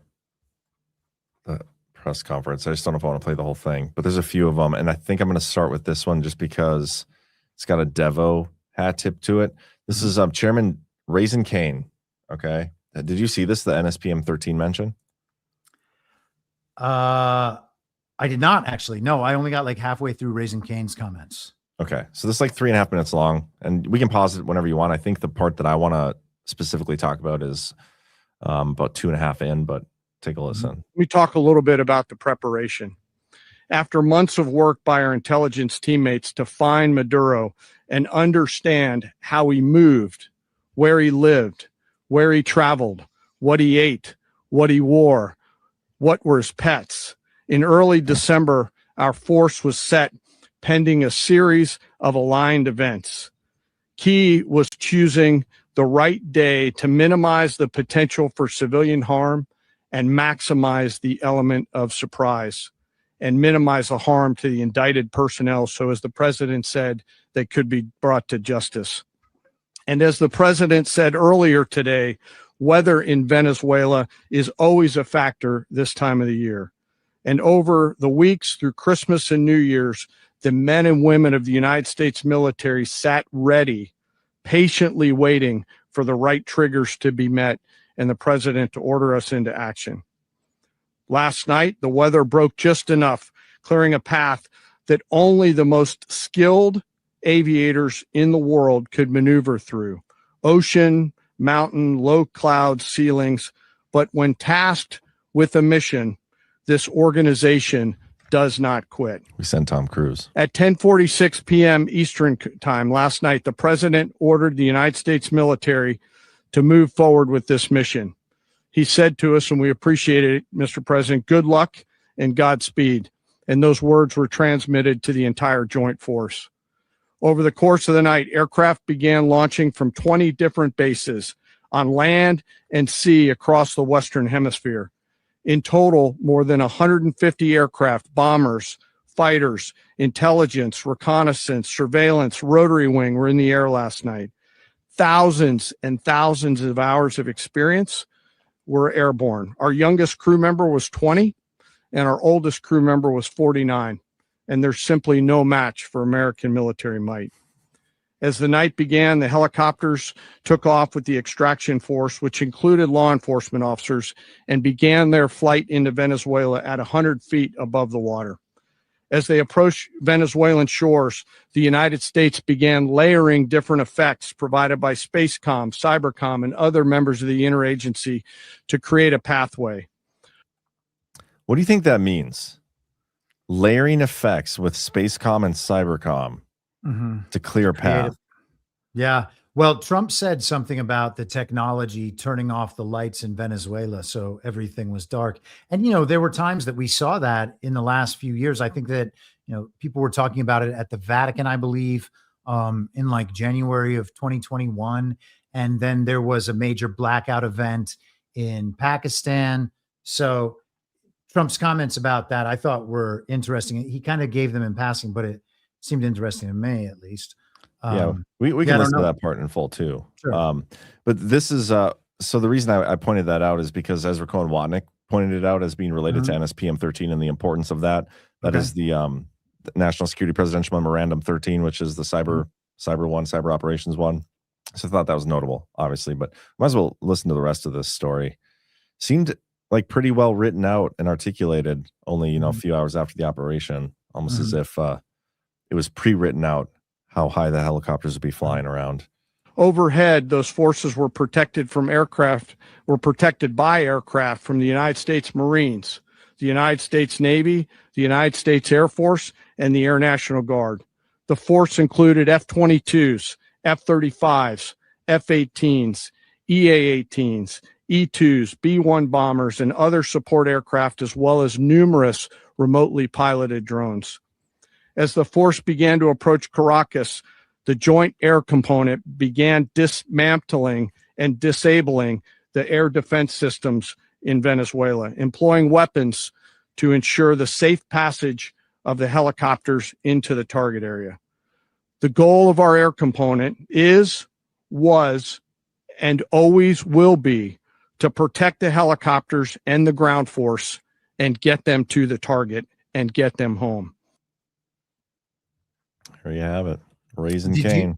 press conference. I just don't know if I want to play the whole thing, but there's a few of them. And I think I'm going to start with this one just because it's got a Devo hat tip to it. This is Chairman Raising Cane. Okay. Did you see this, the NSPM 13 mention? I did not actually. No, I only got like halfway through Raising Cane's comments. Okay. So this is like 3.5 minutes long, and we can pause it whenever you want. I think the part that I want to specifically talk about is about 2.5 in, but take a listen. Let me talk a little bit about the preparation. After months of work by our intelligence teammates to find Maduro and understand how he moved, where he lived, where he traveled, what he ate, what he wore, what were his pets. In early December, our force was set pending a series of aligned events. Key was choosing the right day to minimize the potential for civilian harm and maximize the element of surprise and minimize the harm to the indicted personnel. So as the president said, they could be brought to justice. And as the president said earlier today, weather in Venezuela is always a factor this time of the year. And over the weeks through Christmas and New Year's, the men and women of the United States military sat ready, patiently waiting for the right triggers to be met and the president to order us into action. Last night, the weather broke just enough, clearing a path that only the most skilled aviators in the world could maneuver through. Ocean, mountain, low cloud ceilings. But when tasked with a mission, this organization does not quit. We sent Tom Cruise. At 10:46 p.m. Eastern time last night, the president ordered the United States military to move forward with this mission. He said to us, and we appreciate it, Mr. President, good luck and Godspeed. And those words were transmitted to the entire joint force. Over the course of the night, aircraft began launching from 20 different bases on land and sea across the Western Hemisphere. In total, more than 150 aircraft, bombers, fighters, intelligence, reconnaissance, surveillance, rotary wing were in the air last night. Thousands and thousands of hours of experience were airborne. Our youngest crew member was 20, and our oldest crew member was 49, and there's simply no match for American military might. As the night began, the helicopters took off with the extraction force, which included law enforcement officers, and began their flight into Venezuela at 100 feet above the water. As they approached Venezuelan shores, the United States began layering different effects provided by Spacecom, Cybercom, and other members of the interagency to create a pathway. What do you think that means? Layering effects with Spacecom and Cybercom to clear a path. Yeah. Well, Trump said something about the technology turning off the lights in Venezuela, so everything was dark. And, there were times that we saw that in the last few years. I think that, people were talking about it at the Vatican, I believe, in like January of 2021. And then there was a major blackout event in Pakistan. So Trump's comments about that, I thought were interesting. He kind of gave them in passing, but it seemed interesting to me, at least. We can listen to that part in full too. Sure. But this is so the reason I pointed that out is because Ezra Cohen Watnick pointed it out as being related to NSPM 13 and the importance of that. That is the National Security Presidential Memorandum 13, which is the cyber operations one. So I thought that was notable, obviously, but might as well listen to the rest of this story. Seemed like pretty well written out and articulated only, a few hours after the operation, almost as if it was pre-written out how high the helicopters would be flying around. Overhead, those forces were protected by aircraft from the United States Marines, the United States Navy, the United States Air Force, and the Air National Guard. The force included F-22s, F-35s, F-18s, EA-18s, E-2s, B-1 bombers, and other support aircraft, as well as numerous remotely piloted drones. As the force began to approach Caracas, the Joint Air Component began dismantling and disabling the air defense systems in Venezuela, employing weapons to ensure the safe passage of the helicopters into the target area. The goal of our air component was, and always will be to protect the helicopters and the ground force and get them to the target and get them home. There you have it. Raising Cain.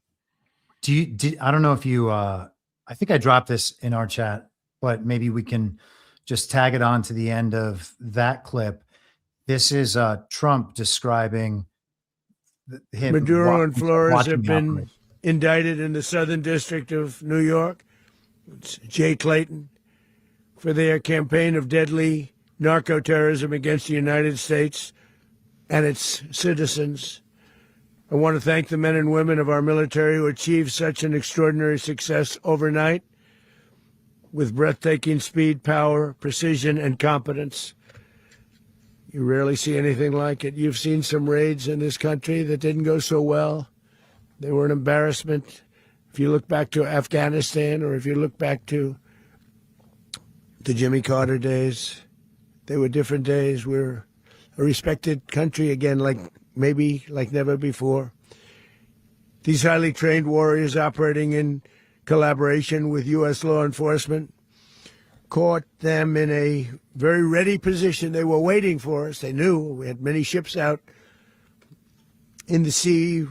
I don't know if you, I think I dropped this in our chat, but maybe we can just tag it on to the end of that clip. This is Trump describing him. Maduro and Flores have been indicted in the Southern District of New York. It's Jay Clayton for their campaign of deadly narco-terrorism against the United States and its citizens. I want to thank the men and women of our military who achieved such an extraordinary success overnight with breathtaking speed, power, precision, and competence. You rarely see anything like it. You've seen some raids in this country that didn't go so well. They were an embarrassment. If you look back to Afghanistan or if you look back to the Jimmy Carter days, they were different days. We're a respected country again, like never before. These highly trained warriors operating in collaboration with U.S. law enforcement caught them in a very ready position. They were waiting for us. They knew we had many ships out in the sea,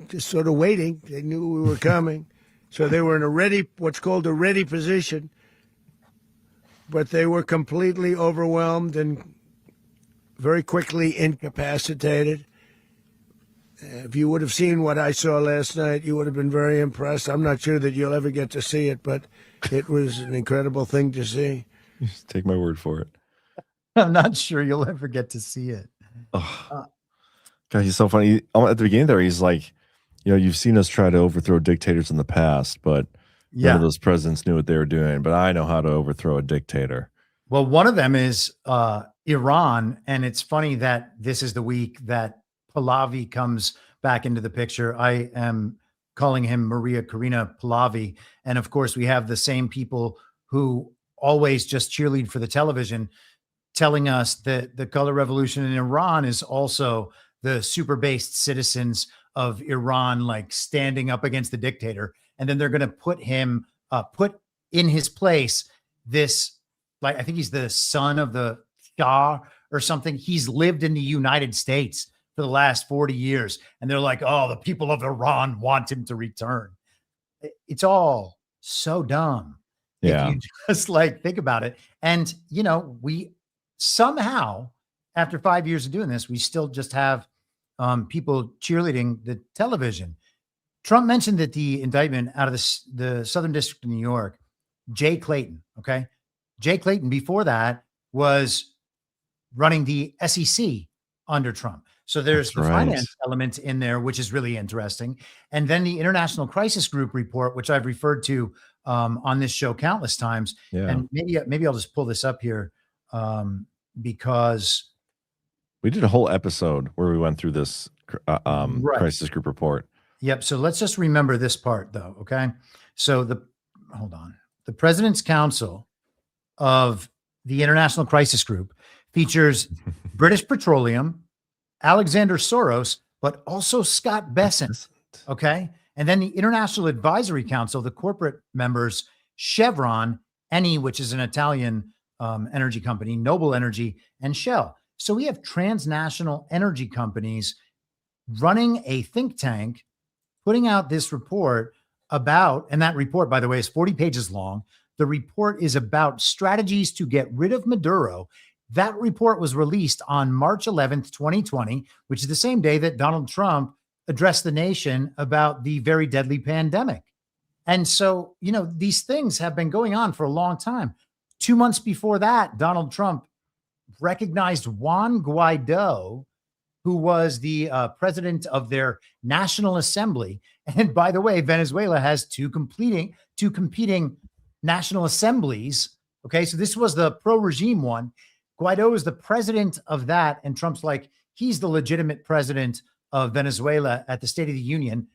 just sort of waiting. They knew we were coming. So they were in what's called a ready position, but they were completely overwhelmed and very quickly incapacitated. If you would have seen what I saw last night, you would have been very impressed. I'm not sure that you'll ever get to see it, but it was an incredible thing to see. Just take my word for it. I'm not sure you'll ever get to see it. God, he's so funny. At the beginning there, he's like, you've seen us try to overthrow dictators in the past, but none of those presidents knew what they were doing. But I know how to overthrow a dictator. Well, one of them is Iran. And it's funny that this is the week that Pahlavi comes back into the picture. I am calling him Maria Karina Pahlavi. And of course, we have the same people who always just cheerlead for the television, telling us that the color revolution in Iran is also the super-based citizens of Iran, like standing up against the dictator. And then they're going to put him, put in his place this, like, I think he's the son of the Shah or something. He's lived in the United States for the last 40 years. And they're like, oh, the people of Iran want him to return. It's all so dumb. Yeah. If you just think about it. And, we somehow, after 5 years of doing this, we still just have people cheerleading the television. Trump mentioned that the indictment out of the Southern District of New York, Jay Clayton, okay? Jay Clayton before that was running the SEC under Trump. So there's the finance element in there, which is really interesting. And then the International Crisis Group report, which I've referred to on this show countless times. Yeah. And maybe I'll just pull this up here because we did a whole episode where we went through this crisis group report. Yep. So let's just remember this part, though. Okay. So hold on. The President's Council of the International Crisis Group features British Petroleum, Alexander Soros, but also Scott Bessent. Okay. And then the International Advisory Council, the corporate members, Chevron, Eni, which is an Italian energy company, Noble Energy, and Shell. So we have transnational energy companies running a think tank, putting out this report about, and that report, by the way, is 40 pages long. The report is about strategies to get rid of Maduro. That report was released on March 11th, 2020, which is the same day that Donald Trump addressed the nation about the very deadly pandemic. And so, you know, these things have been going on for a long time. 2 months before that, Donald Trump recognized Juan Guaido, who was the president of their National Assembly. And by the way, Venezuela has two competing national assemblies. Okay, so this was the pro-regime one. Guaido is the president of that, and Trump's like, he's the legitimate president of Venezuela at the State of the Union.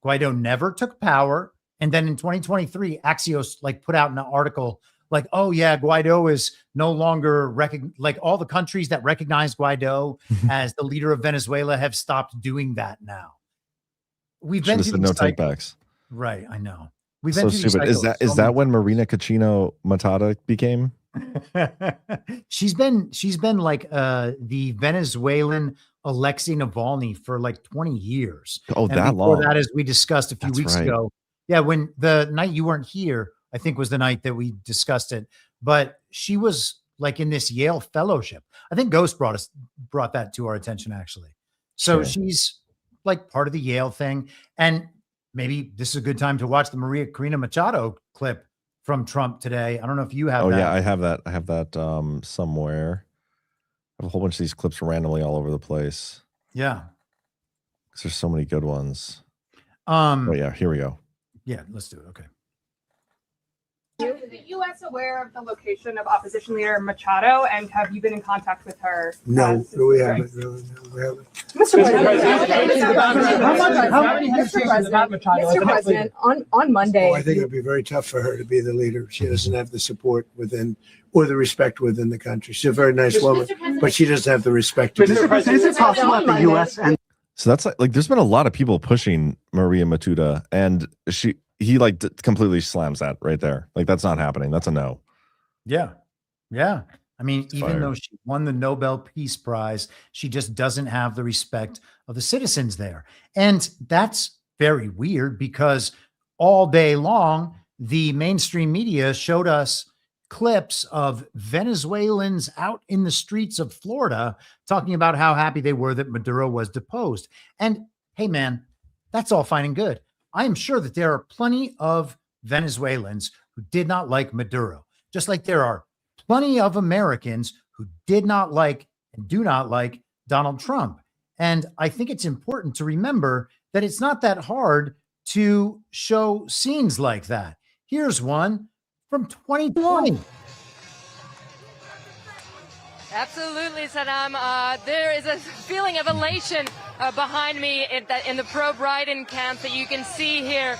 Guaido never took power. And then in 2023, Axios put out an article like, oh yeah, Guaido is no longer like all the countries that recognize Guaido as the leader of Venezuela have stopped doing that now. We've been through no takebacks. Right, I know. We've been so stupid. Is that when Marina Caccino Matata became? She's been like the Venezuelan Alexei Navalny for like 20 years. Oh, and that before long. that, as we discussed a few weeks ago. Yeah, when the night you weren't here, I think was the night that we discussed it. But she was like in this Yale fellowship. I think Ghost brought that to our attention, actually. So she's like part of the Yale thing. And maybe this is a good time to watch the Maria Corina Machado clip from Trump today. I don't know if you have that. Oh, yeah, I have that. I have that somewhere. I have a whole bunch of these clips randomly all over the place. Yeah. Because there's so many good ones. Oh, yeah, here we go. Yeah, let's do it. Okay. Is the U.S. aware of the location of opposition leader Machado, and have you been in contact with her? No, we haven't. Really, no, we haven't. Mr. President, on Monday. I think it would be very tough for her to be the leader. She doesn't have the support within or the respect within the country. She's a very nice woman, but she doesn't have the respect. Is it possible that the U.S. and so that's like there's been a lot of people pushing Maria Matuda, and he completely slams that right there. Like, that's not happening. That's a no. Yeah. Yeah. I mean, It's even fired. though she won the Nobel Peace Prize, she just doesn't have the respect of the citizens there. And that's very weird because all day long, the mainstream media showed us clips of Venezuelans out in the streets of Florida talking about how happy they were that Maduro was deposed. And hey, man, that's all fine and good. I am sure that there are plenty of Venezuelans who did not like Maduro, just like there are plenty of Americans who did not like and do not like Donald Trump. And I think it's important to remember that it's not that hard to show scenes like that. Here's one from 2020. Absolutely, Saddam. There is a feeling of elation behind me in the pro-Biden camp that you can see here.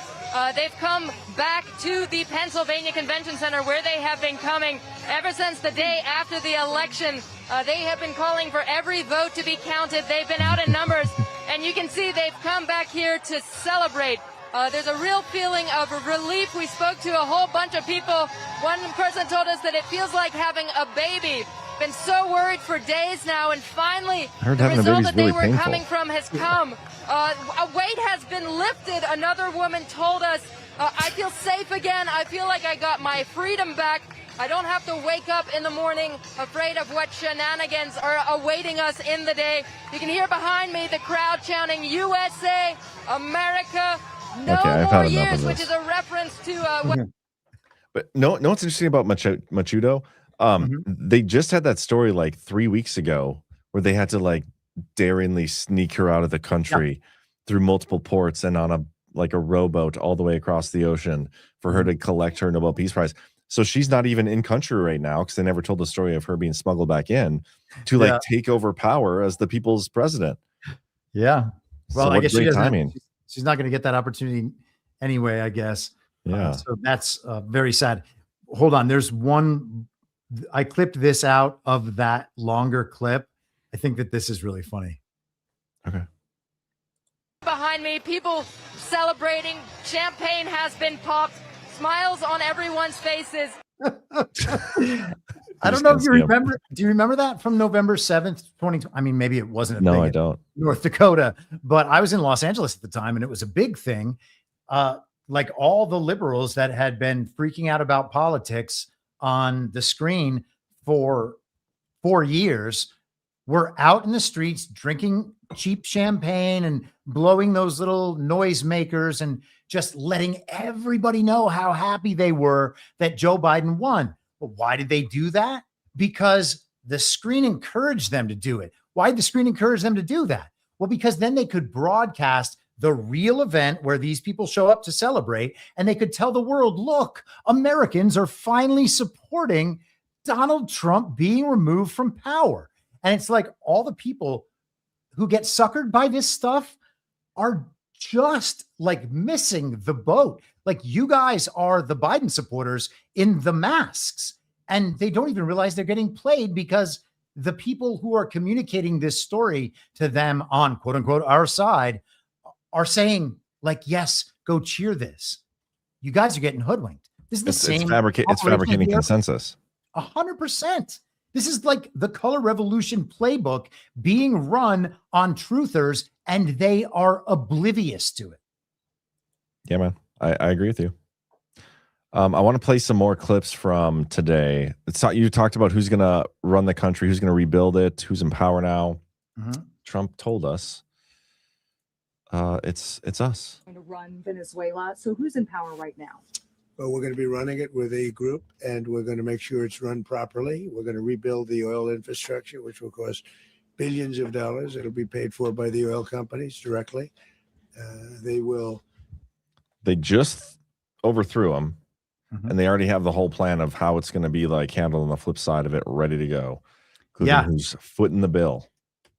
They've come back to the Pennsylvania Convention Center where they have been coming ever since the day after the election. They have been calling for every vote to be counted. They've been out in numbers, and you can see they've come back here to celebrate. There's a real feeling of relief. We spoke to a whole bunch of people. One person told us that it feels like having a baby. Been so worried for days now, and finally the result that they were coming from has come. A weight has been lifted. Another woman told us, I feel safe again. I feel like I got my freedom back. I don't have to wake up in the morning afraid of what shenanigans are awaiting us in the day. You can hear behind me the crowd chanting USA, America, no more years, which is a reference to what. But no, what's interesting about Machudo? They just had that story like 3 weeks ago where they had to like daringly sneak her out of the country through multiple ports and on a rowboat all the way across the ocean for her to collect her Nobel Peace Prize. So she's not even in country right now because they never told the story of her being smuggled back in to like take over power as the people's president. Yeah. Well, So I what guess she great doesn't. timing. She's not going to get that opportunity anyway, I guess. Yeah. So that's very sad. Hold on. There's one. I clipped this out of that longer clip. I think that this is really funny. Okay. Behind me, people celebrating. Champagne has been popped. Smiles on everyone's faces. I don't know if you remember. Do you remember that from November 7th, 2020? I mean, maybe it wasn't a No, thing I in don't. North Dakota, but I was in Los Angeles at the time and it was a big thing. Like all the liberals that had been freaking out about politics on the screen for 4 years were out in the streets drinking cheap champagne and blowing those little noise makers and just letting everybody know how happy they were that Joe Biden won. Well, why did they do that? Because the screen encouraged them to do it. Why did the screen encourage them to do that? Well, because then they could broadcast the real event where these people show up to celebrate, and they could tell the world, look, Americans are finally supporting Donald Trump being removed from power. And it's like all the people who get suckered by this stuff are just like missing the boat. Like you guys are the Biden supporters in the masks, and they don't even realize they're getting played because the people who are communicating this story to them on quote unquote our side are saying like, yes, go cheer this. You guys are getting hoodwinked. This is the same. It's fabricating consensus. 100%. This is like the color revolution playbook being run on truthers, and they are oblivious to it. Yeah, man. I agree with you. I want to play some more clips from today. You talked about who's going to run the country, who's going to rebuild it, who's in power now. Trump told us it's us. To run Venezuela. So who's in power right now? Well, we're going to be running it with a group, and we're going to make sure it's run properly. We're going to rebuild the oil infrastructure, which will cost billions of dollars. It'll be paid for by the oil companies directly. They just overthrew him, and they already have the whole plan of how it's going to be like handled on the flip side of it, ready to go. Yeah. Who's footing the bill.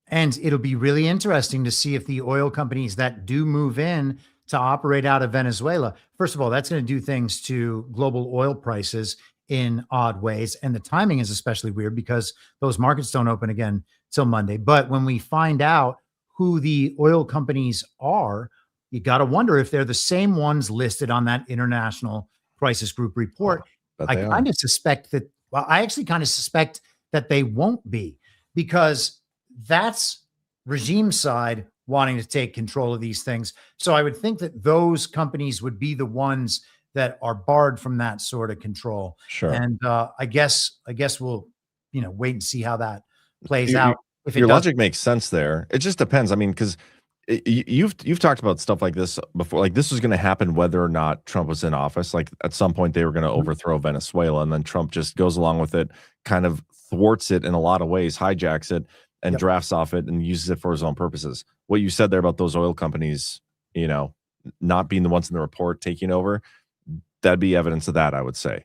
And it'll be really interesting to see if the oil companies that do move in to operate out of Venezuela, first of all, that's going to do things to global oil prices in odd ways. And the timing is especially weird because those markets don't open again till Monday. But when we find out who the oil companies are, you got to wonder if they're the same ones listed on that international crisis group report. I kind of suspect that, well, I actually kind of suspect that they won't be, because that's regime side wanting to take control of these things. So I would think that those companies would be the ones that are barred from that sort of control. Sure. And I guess we'll, wait and see how that plays out. If your logic makes sense there. It just depends. I mean, because you've talked about stuff like this before. Like this was going to happen whether or not Trump was in office. Like at some point they were going to overthrow Venezuela, and then Trump just goes along with it, kind of thwarts it in a lot of ways, hijacks it, and drafts off it and uses it for his own purposes. What you said there about those oil companies, not being the ones in the report taking over, that'd be evidence of that, I would say.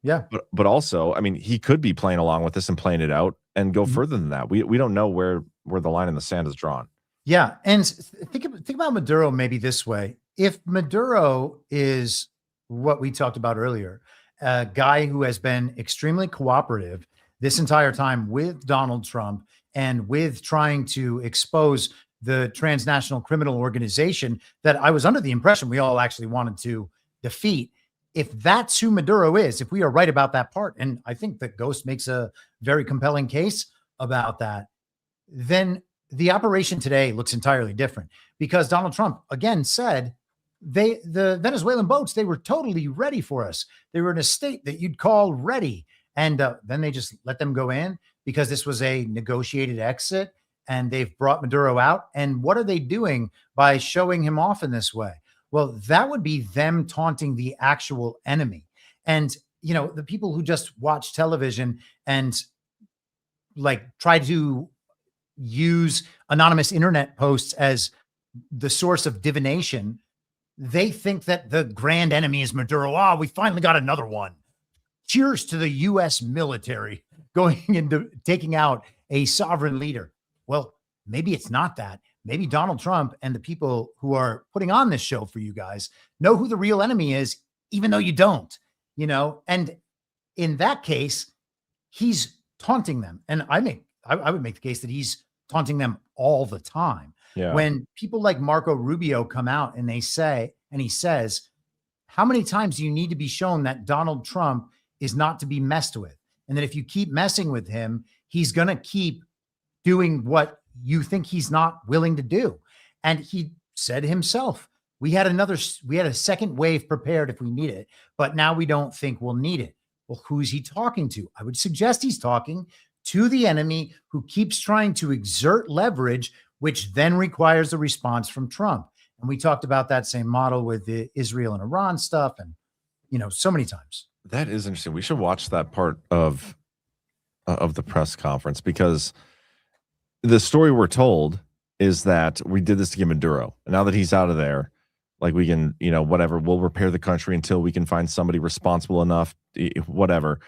Yeah. But also, I mean, he could be playing along with this and playing it out and go further than that. We don't know where the line in the sand is drawn. Yeah. And think about Maduro maybe this way. If Maduro is what we talked about earlier, a guy who has been extremely cooperative this entire time with Donald Trump and with trying to expose the transnational criminal organization that I was under the impression we all actually wanted to defeat. If that's who Maduro is, if we are right about that part, and I think that Ghost makes a very compelling case about that, then the operation today looks entirely different, because Donald Trump again said, the Venezuelan boats, they were totally ready for us. They were in a state that you'd call ready. And then they just let them go in because this was a negotiated exit, and they've brought Maduro out. And what are they doing by showing him off in this way? Well, that would be them taunting the actual enemy. And, you know, the people who just watch television and like try to use anonymous internet posts as the source of divination, they think that the grand enemy is Maduro. Oh, we finally got another one. Cheers to the U.S. military going into taking out a sovereign leader. Well, maybe it's not that. Maybe Donald Trump and the people who are putting on this show for you guys know who the real enemy is, even though you don't, you know? And in that case, he's taunting them. And I would make the case that he's taunting them all the time. Yeah. When people like Marco Rubio come out and he says, how many times do you need to be shown that Donald Trump is not to be messed with? And that if you keep messing with him, he's going to keep doing what you think he's not willing to do. And he said himself, we had a second wave prepared if we need it, but now we don't think we'll need it. Well, who's he talking to? I would suggest he's talking to the enemy who keeps trying to exert leverage, which then requires a response from Trump. And we talked about that same model with the Israel and Iran stuff, and, you know, so many times. That is interesting. We should watch that part of the press conference, because the story we're told is that we did this to get Maduro. And now that he's out of there, like, we can, you know, whatever, we'll repair the country until we can find somebody responsible enough, whatever.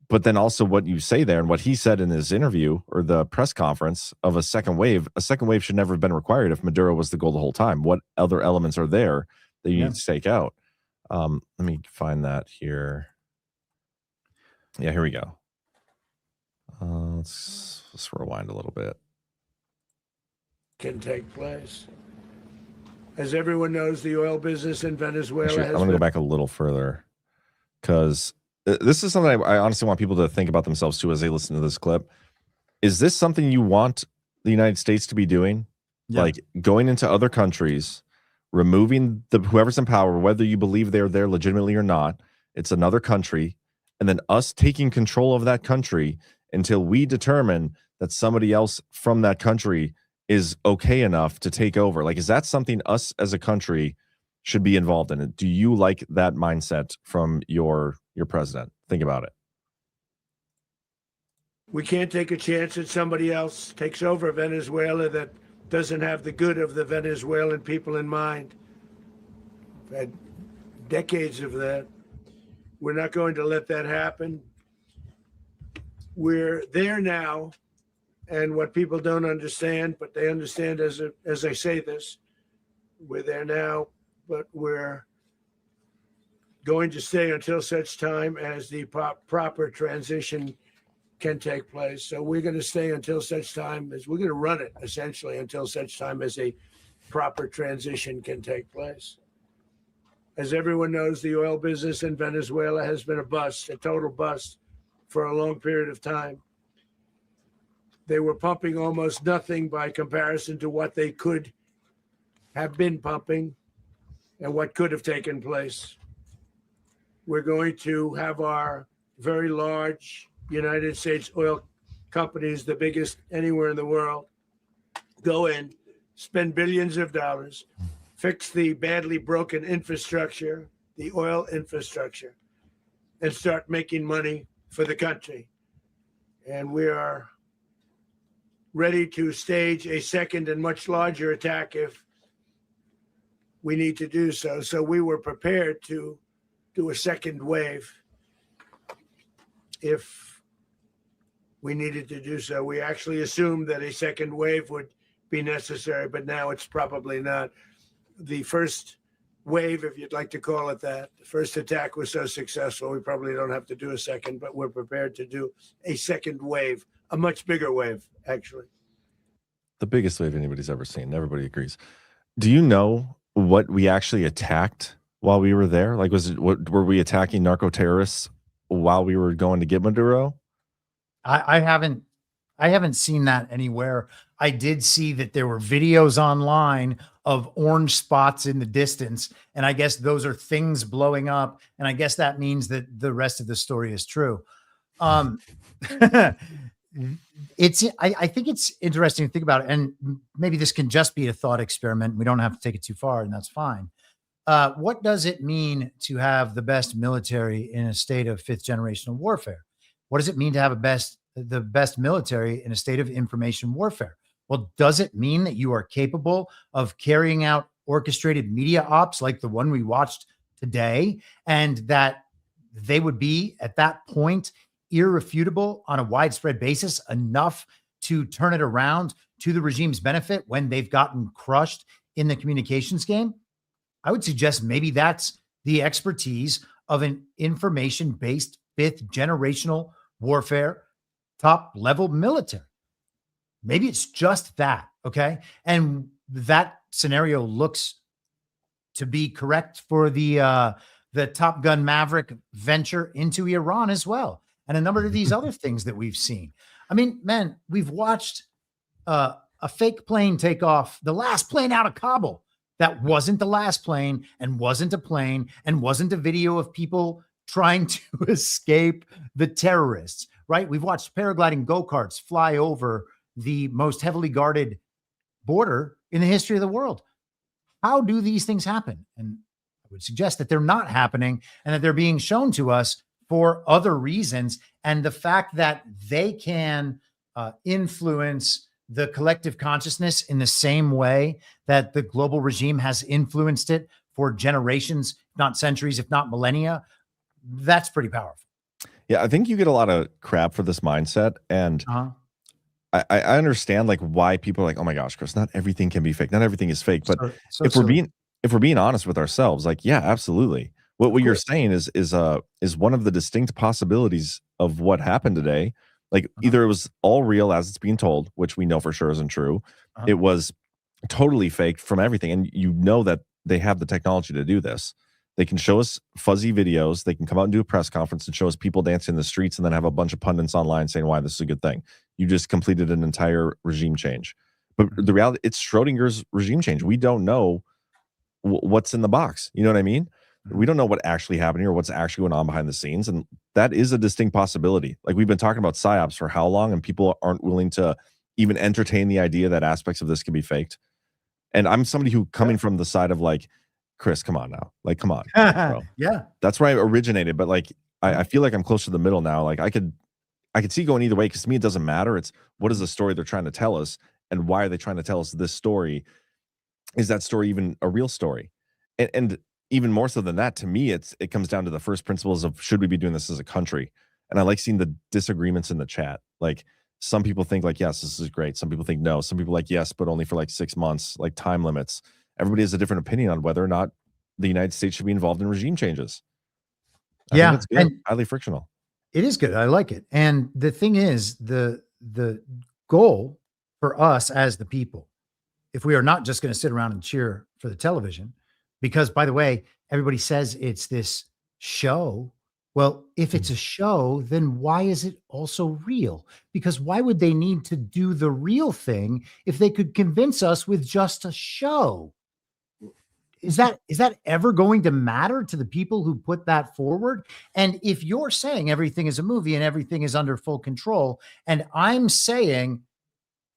But then also what you say there and what he said in his interview or the press conference of a second wave should never have been required if Maduro was the goal the whole time. What other elements are there that you need to take out? Let me find that here. Yeah, here we go. Let's rewind a little bit. Can take place. As everyone knows, the oil business in Venezuela Actually, has I'm going to go back a little further, because this is something I honestly want people to think about themselves too as they listen to this clip. Is this something you want the United States to be doing? Yeah. Like going into other countries, removing whoever's in power, whether you believe they're there legitimately or not, it's another country, and then us taking control of that country until we determine that somebody else from that country is okay enough to take over. Like, is that something us as a country should be involved in? Do you like that mindset from your president? Think about it. We can't take a chance that somebody else takes over Venezuela that doesn't have the good of the Venezuelan people in mind. We've had decades of that. We're not going to let that happen. We're there now, and what people don't understand, but they understand as I say this, we're there now, but we're going to stay until such time as the proper transition can take place. So we're going to stay until such time as we're going to run it essentially until such time as a proper transition can take place. As everyone knows, the oil business in Venezuela has been a bust, a total bust for a long period of time. They were pumping almost nothing by comparison to what they could have been pumping and what could have taken place. We're going to have our very large United States oil companies, the biggest anywhere in the world, go in, spend billions of dollars, fix the badly broken infrastructure, the oil infrastructure, and start making money for the country. And we are ready to stage a second and much larger attack if we need to do so. So we were prepared to do a second wave if we needed to do so. We actually assumed that a second wave would be necessary, but now it's probably not. The first wave, if you'd like to call it that, the first attack was so successful, we probably don't have to do a second, but we're prepared to do a second wave, a much bigger wave, actually. The biggest wave anybody's ever seen. Everybody agrees. Do you know what we actually attacked while we were there? Like, were we attacking narco terrorists while we were going to get Maduro? I haven't seen that anywhere. I did see that there were videos online of orange spots in the distance. And I guess those are things blowing up. And I guess that means that the rest of the story is true. I think it's interesting to think about it. And maybe this can just be a thought experiment. We don't have to take it too far, and that's fine. What does it mean to have the best military in a state of fifth generational warfare? What does it mean to have the best military in a state of information warfare? Well, does it mean that you are capable of carrying out orchestrated media ops like the one we watched today, and that they would be at that point irrefutable on a widespread basis enough to turn it around to the regime's benefit when they've gotten crushed in the communications game? I would suggest maybe that's the expertise of an information-based fifth generational warfare, top level military. Maybe it's just that. Okay. And that scenario looks to be correct for the Top Gun Maverick venture into Iran as well. And a number of these other things that we've seen. I mean, man, we've watched a fake plane take off, the last plane out of Kabul. That wasn't the last plane, and wasn't a plane, and wasn't a video of people trying to escape the terrorists, right? We've watched paragliding go-karts fly over the most heavily guarded border in the history of the world. How do these things happen? And I would suggest that they're not happening, and that they're being shown to us for other reasons. And the fact that they can influence the collective consciousness in the same way that the global regime has influenced it for generations, if not centuries, if not millennia, that's pretty powerful. Yeah, I think you get a lot of crap for this mindset. And I understand like why people are like, oh my gosh, Chris, not everything can be fake. Not everything is fake. But if we're being honest with ourselves, like, yeah, absolutely. What you're saying is one of the distinct possibilities of what happened today. Like either it was all real as it's being told, which we know for sure isn't true. It was totally faked from everything. And you know that they have the technology to do this. They can show us fuzzy videos. They can come out and do a press conference and show us people dancing in the streets, and then have a bunch of pundits online saying why this is a good thing. You just completed an entire regime change. But the reality, it's Schrodinger's regime change. We don't know what's in the box. You know what I mean? We don't know what actually happened here, what's actually going on behind the scenes. And that is a distinct possibility. Like we've been talking about PSYOPs for how long, and people aren't willing to even entertain the idea that aspects of this can be faked. And I'm somebody who coming from the side of like, Chris, come on now. Like, come on. Bro. Yeah. That's where I originated. But like, I feel like I'm close to the middle now. Like I could see going either way, because to me, it doesn't matter. It's what is the story they're trying to tell us, and why are they trying to tell us this story? Is that story even a real story? And even more so than that, to me, it comes down to the first principles of, should we be doing this as a country? And I like seeing the disagreements in the chat. Like some people think like, yes, this is great. Some people think no. Some people like, yes, but only for like 6 months, like time limits. Everybody has a different opinion on whether or not the United States should be involved in regime changes. I think it's good, and highly frictional. It is good. I like it. And the thing is, the goal for us as the people, if we are not just going to sit around and cheer for the television, because by the way, everybody says it's this show. Well, if it's a show, then why is it also real? Because why would they need to do the real thing if they could convince us with just a show? Is that ever going to matter to the people who put that forward? And if you're saying everything is a movie and everything is under full control, and I'm saying,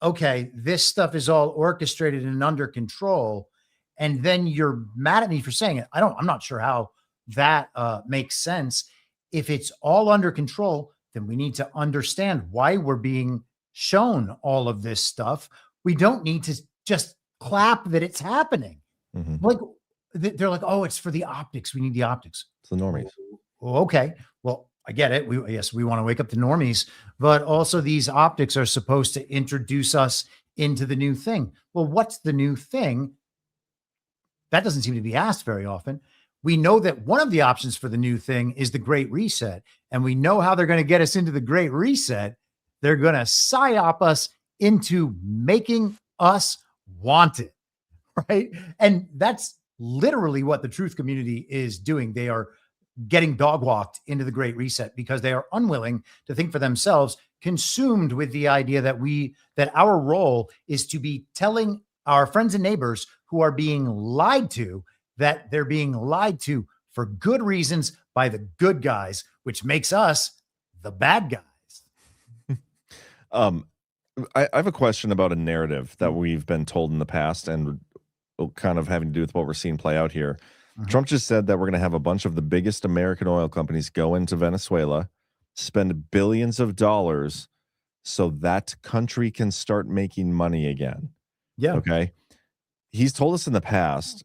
okay, this stuff is all orchestrated and under control, and then you're mad at me for saying it, I'm not sure how that makes sense. If it's all under control, then we need to understand why we're being shown all of this stuff. We don't need to just clap that it's happening. Like they're like, oh, it's for the optics. We need the optics. It's the normies. Okay. Well, I get it. We want to wake up the normies, but also these optics are supposed to introduce us into the new thing. Well, what's the new thing? That doesn't seem to be asked very often. We know that one of the options for the new thing is the Great Reset. And we know how they're going to get us into the Great Reset. They're going to psyop us into making us want it. Right. And that's literally what the truth community is doing. They are getting dog walked into the Great Reset because they are unwilling to think for themselves consumed with the idea that our role is to be telling our friends and neighbors who are being lied to that they're being lied to for good reasons by the good guys, which makes us the bad guys. I have a question about a narrative that we've been told in the past and kind of having to do with what we're seeing play out here. Trump just said that we're going to have a bunch of the biggest American oil companies go into Venezuela, spend billions of dollars so that country can start making money again. Yeah. Okay. He's told us in the past,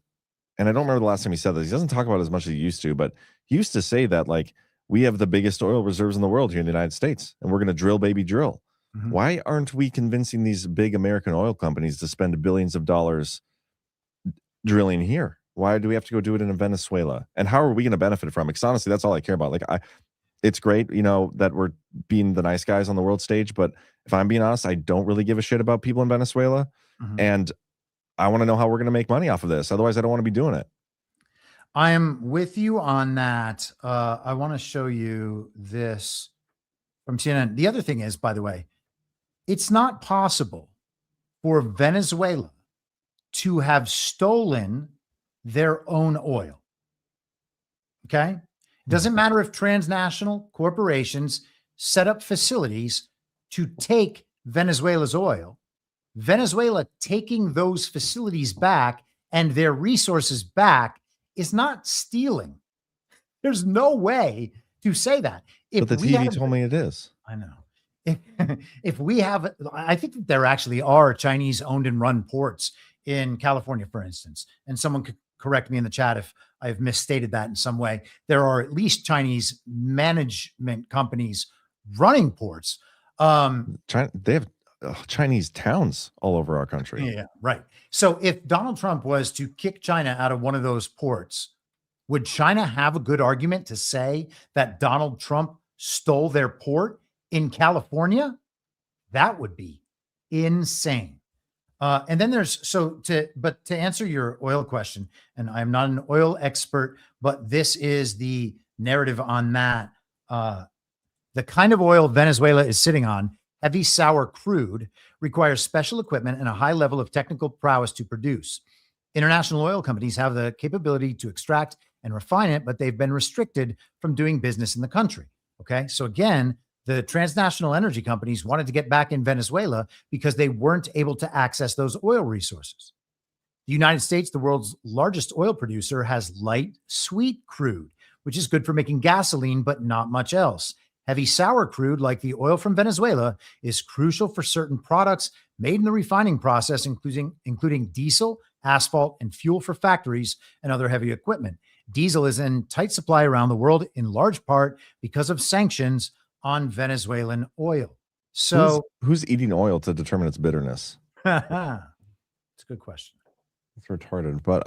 and I don't remember the last time he said this. He doesn't talk about it as much as he used to, but he used to say that, like, we have the biggest oil reserves in the world here in the United States, and we're going to drill, baby, drill. Why aren't we convincing these big American oil companies to spend billions of dollars drilling here? Why do we have to go do it in Venezuela? And how are we going to benefit from it? Because honestly, that's all I care about. Like, it's great, that we're being the nice guys on the world stage, but if I'm being honest, I don't really give a shit about people in Venezuela, and I want to know how we're going to make money off of this. Otherwise, I don't want to be doing it. I am with you on that. I want to show you this from CNN. The other thing is, by the way, it's not possible for Venezuela to have stolen their own oil. Okay? It doesn't matter if transnational corporations set up facilities to take Venezuela's oil. Venezuela taking those facilities back and their resources back is not stealing. There's no way to say that. But the TV told me it is. I know. If we have, I think that there actually are Chinese owned and run ports in California, for instance, and someone could correct me in the chat if I've misstated that in some way. There are at least Chinese management companies running ports. They have Chinese towns all over our country. Yeah, right. So if Donald Trump was to kick China out of one of those ports, would China have a good argument to say that Donald Trump stole their port in California? That would be insane. And then but to answer your oil question, and I'm not an oil expert, but this is the narrative on that. The kind of oil Venezuela is sitting on, heavy sour crude, requires special equipment and a high level of technical prowess to produce. International oil companies have the capability to extract and refine it, but they've been restricted from doing business in the country. Okay. So again, the transnational energy companies wanted to get back in Venezuela because they weren't able to access those oil resources. The United States, the world's largest oil producer, has light, sweet crude, which is good for making gasoline, but not much else. Heavy sour crude, like the oil from Venezuela, is crucial for certain products made in the refining process, including diesel, asphalt, and fuel for factories and other heavy equipment. Diesel is in tight supply around the world, in large part because of sanctions on Venezuelan oil. So who's eating oil to determine its bitterness? It's a good question. It's retarded, but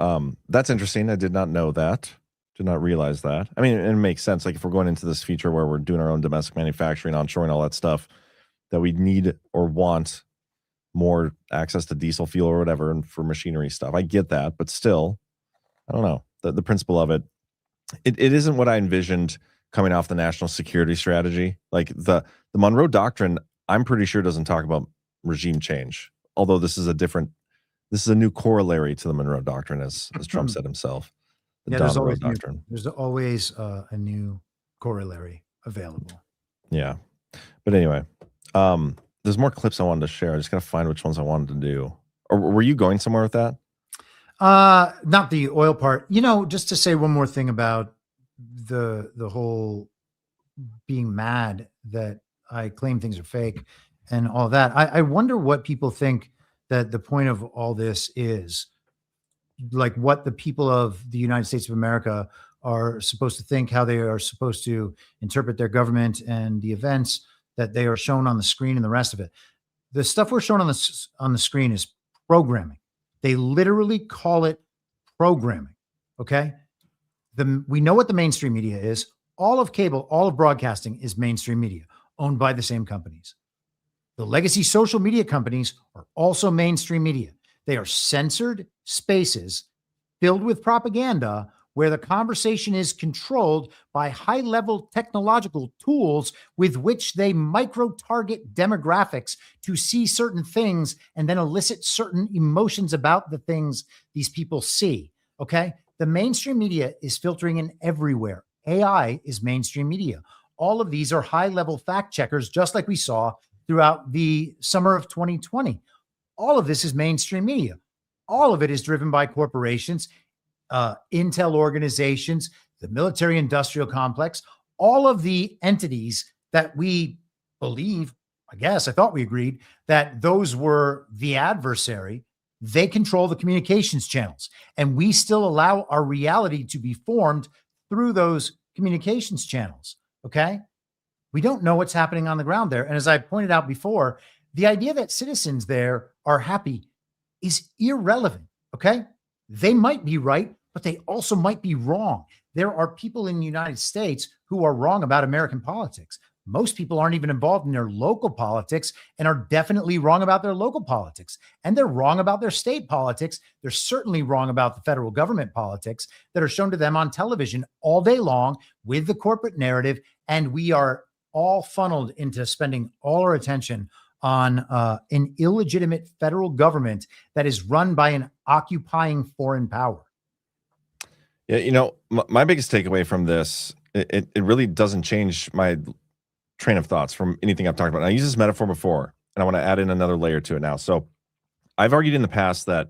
that's interesting. I did not know that. Did not realize that. I mean, it makes sense. Like if we're going into this future where we're doing our own domestic manufacturing, onshoring, all that stuff, that we need or want more access to diesel fuel or whatever, and for machinery stuff. I get that, but still, I don't know. The principle of it isn't what I envisioned coming off the national security strategy. Like the Monroe Doctrine, I'm pretty sure doesn't talk about regime change. Although this is a new corollary to the Monroe Doctrine, as Trump said himself. There's always a new corollary available. Yeah. But anyway, there's more clips I wanted to share. I just got to find which ones I wanted to do. Or were you going somewhere with that? Not the oil part. Just to say one more thing about the whole being mad that I claim things are fake and all that. I wonder what people think that the point of all this is. Like what the people of the United States of America are supposed to think, how they are supposed to interpret their government and the events that they are shown on the screen and the rest of it. The stuff we're shown on the screen is programming. They literally call it programming. Okay. We know what the mainstream media is. All of cable, all of broadcasting is mainstream media owned by the same companies. The legacy social media companies are also mainstream media. They are censored spaces filled with propaganda where the conversation is controlled by high-level technological tools with which they micro-target demographics to see certain things and then elicit certain emotions about the things these people see. Okay? The mainstream media is filtering in everywhere. AI is mainstream media. All of these are high-level fact checkers, just like we saw throughout the summer of 2020. All of this is mainstream media. All of it is driven by corporations, intel organizations, the military industrial complex, all of the entities that we believe, I thought we agreed that those were the adversary. They control the communications channels, and we still allow our reality to be formed through those communications channels. Okay. We don't know what's happening on the ground there. And as I pointed out before, the idea that citizens there are happy is irrelevant. Okay. They might be right, but they also might be wrong. There are people in the United States who are wrong about American politics. Most people aren't even involved in their local politics and are definitely wrong about their local politics. And they're wrong about their state politics. They're certainly wrong about the federal government politics that are shown to them on television all day long with the corporate narrative. And we are all funneled into spending all our attention on an illegitimate federal government that is run by an occupying foreign power. Yeah, you know, my biggest takeaway from this, it really doesn't change my train of thoughts from anything I've talked about. And I used this metaphor before, and I want to add in another layer to it now. So I've argued in the past that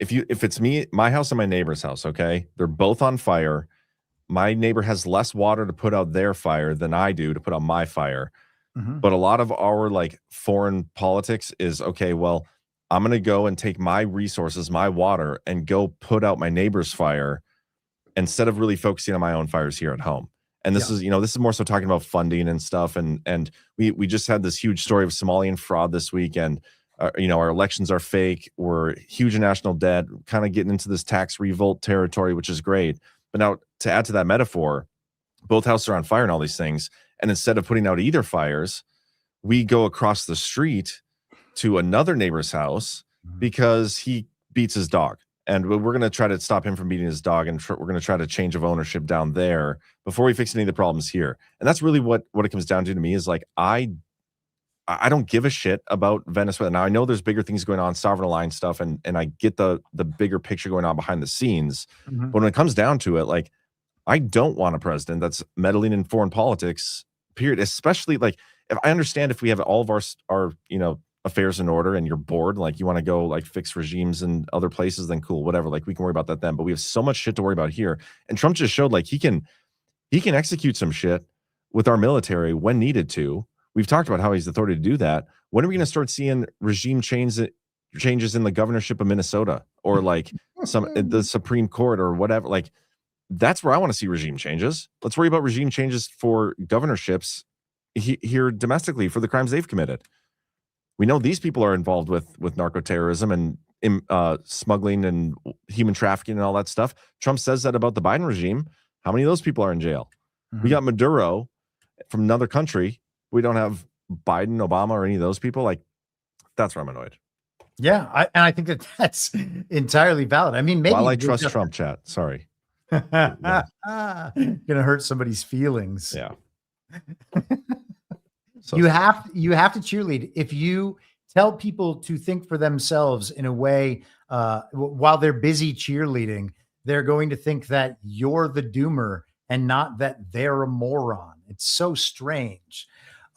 if it's me, my house and my neighbor's house, okay, they're both on fire. My neighbor has less water to put out their fire than I do to put out my fire. Mm-hmm. But a lot of our like foreign politics is, okay, well, I'm going to go and take my resources, my water, and go put out my neighbor's fire instead of really focusing on my own fires here at home. And this is, you know, this is more so talking about funding and stuff. And we just had this huge story of Somalian fraud this weekend. You know, our elections are fake. We're huge in national debt, kind of getting into this tax revolt territory, which is great. But now to add to that metaphor, both houses are on fire and all these things. And instead of putting out either fires, we go across the street to another neighbor's house because he beats his dog. And we're going to try to stop him from beating his dog, and we're going to try to change of ownership down there before we fix any of the problems here. And that's really what it comes down to me is like, I don't give a shit about Venezuela. Now, I know there's bigger things going on, sovereign alliance stuff, and I get the bigger picture going on behind the scenes. Mm-hmm. But when it comes down to it, like, I don't want a president that's meddling in foreign politics, period. Especially, like, if I understand if we have all of our you know, affairs in order and you're bored, like you want to go like fix regimes in other places, then cool, whatever. Like we can worry about that then. But we have so much shit to worry about here. And Trump just showed like he can execute some shit with our military when needed to. We've talked about how he's the authority to do that. When are we going to start seeing regime changes in the governorship of Minnesota or like the Supreme Court or whatever? Like that's where I want to see regime changes. Let's worry about regime changes for governorships here domestically for the crimes they've committed. We know these people are involved with narco-terrorism and smuggling and human trafficking and all that stuff. Trump says that about the Biden regime. How many of those people are in jail? Mm-hmm. We got Maduro from another country. We don't have Biden, Obama, or any of those people. Like, that's where I'm annoyed. Yeah, I think that's entirely valid. I mean, maybe while I trust Trump, chat. Sorry. Gonna hurt somebody's feelings. Yeah. So you have to cheerlead. If you tell people to think for themselves in a way while they're busy cheerleading, they're going to think that you're the doomer and not that they're a moron. It's so strange.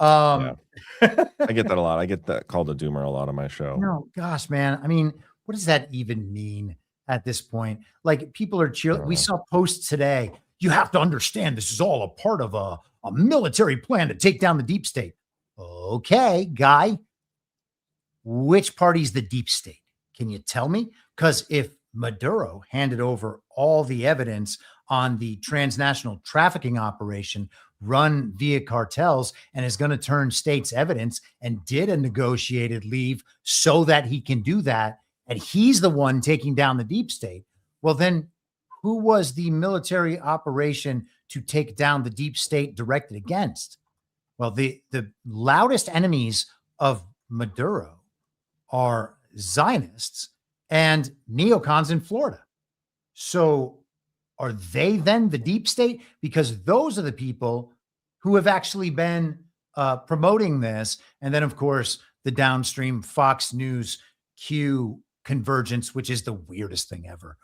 Yeah. I get that a lot. I get that called a doomer a lot on my show. No, gosh, man. I mean, what does that even mean at this point? Like people are cheerleading. We saw posts today. You have to understand this is all a part of a military plan to take down the deep state. Okay, guy, which party's the deep state? Can you tell me? Because if Maduro handed over all the evidence on the transnational trafficking operation run via cartels and is going to turn states' evidence and did a negotiated leave so that he can do that, and he's the one taking down the deep state, well, then who was the military operation to take down the deep state directed against? Well, the loudest enemies of Maduro are Zionists and neocons in Florida. So Are they then the deep state? Because those are the people who have actually been promoting this. And then, of course, the downstream Fox News Q convergence, which is the weirdest thing ever.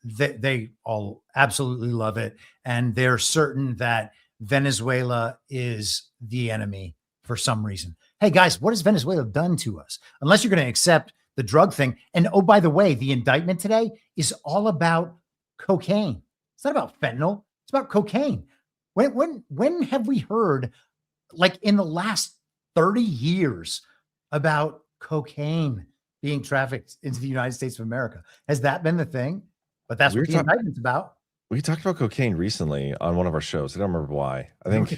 They all absolutely love it. And they're certain that Venezuela is the enemy for some reason. Hey, guys, what has Venezuela done to us? Unless you're going to accept the drug thing. And oh, by the way, the indictment today is all about cocaine. It's not about fentanyl. It's about cocaine. When have we heard, like in the last 30 years, about cocaine being trafficked into the United States of America? Has that been the thing? But that's what the indictment's about. We talked about cocaine recently on one of our shows. I don't remember why. I think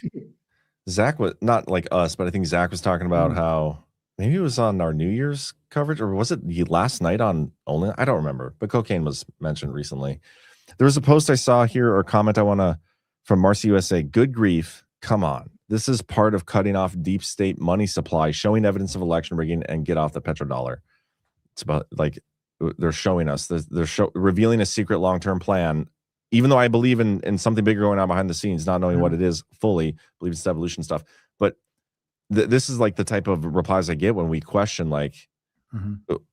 Zach was not like us, but I think Zach was talking about how maybe it was on our New Year's coverage, or was it last night on Only? I don't remember, but cocaine was mentioned recently. There was a post I saw here or comment from Marcy USA. Good grief. Come on. This is part of cutting off deep state money supply, showing evidence of election rigging, and get off the petrodollar. It's about like they're showing us, revealing a secret long-term plan. Even though I believe in something bigger going on behind the scenes, not knowing what it is fully, believe it's devolution stuff. But this is like the type of replies I get when we question like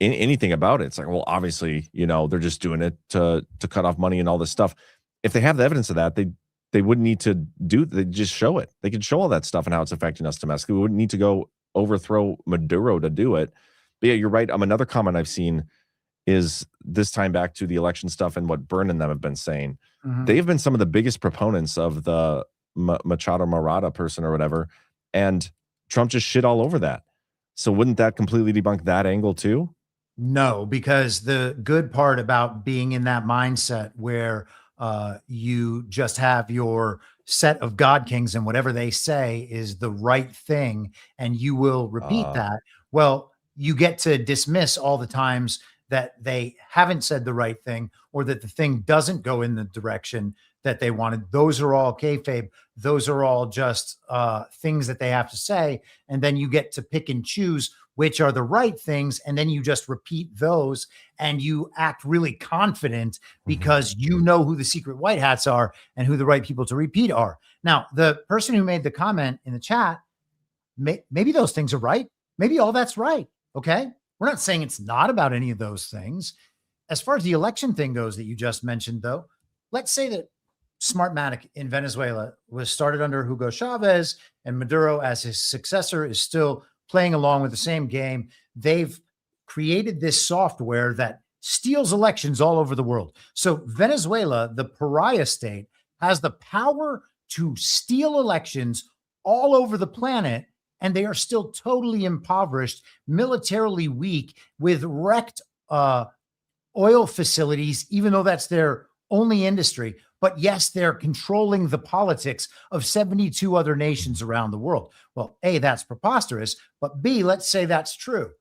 anything about it. It's like, well, obviously, they're just doing it to cut off money and all this stuff. If they have the evidence of that, they wouldn't need to they just show it. They could show all that stuff and how it's affecting us domestically. We wouldn't need to go overthrow Maduro to do it. But yeah, you're right. Another comment I've seen is this time back to the election stuff and what Byrne and them have been saying. They've been some of the biggest proponents of the Machado Murata person or whatever, and Trump just shit all over that. So wouldn't that completely debunk that angle too? No, because the good part about being in that mindset where you just have your set of God kings and whatever they say is the right thing, and you will repeat that. Well, you get to dismiss all the times that they haven't said the right thing, or that the thing doesn't go in the direction that they wanted. Those are all kayfabe. Those are all just things that they have to say. And then you get to pick and choose which are the right things. And then you just repeat those and you act really confident because you know who the secret white hats are and who the right people to repeat are. Now, the person who made the comment in the chat, maybe those things are right. Maybe all that's right. Okay. We're not saying it's not about any of those things. As far as the election thing goes that you just mentioned, though, let's say that Smartmatic in Venezuela was started under Hugo Chavez, and Maduro, as his successor, is still playing along with the same game. They've created this software that steals elections all over the world. So Venezuela, the pariah state, has the power to steal elections all over the planet, and they are still totally impoverished, militarily weak, with wrecked oil facilities, even though that's their only industry. But yes, they're controlling the politics of 72 other nations around the world. Well, A, that's preposterous, but B, let's say that's true.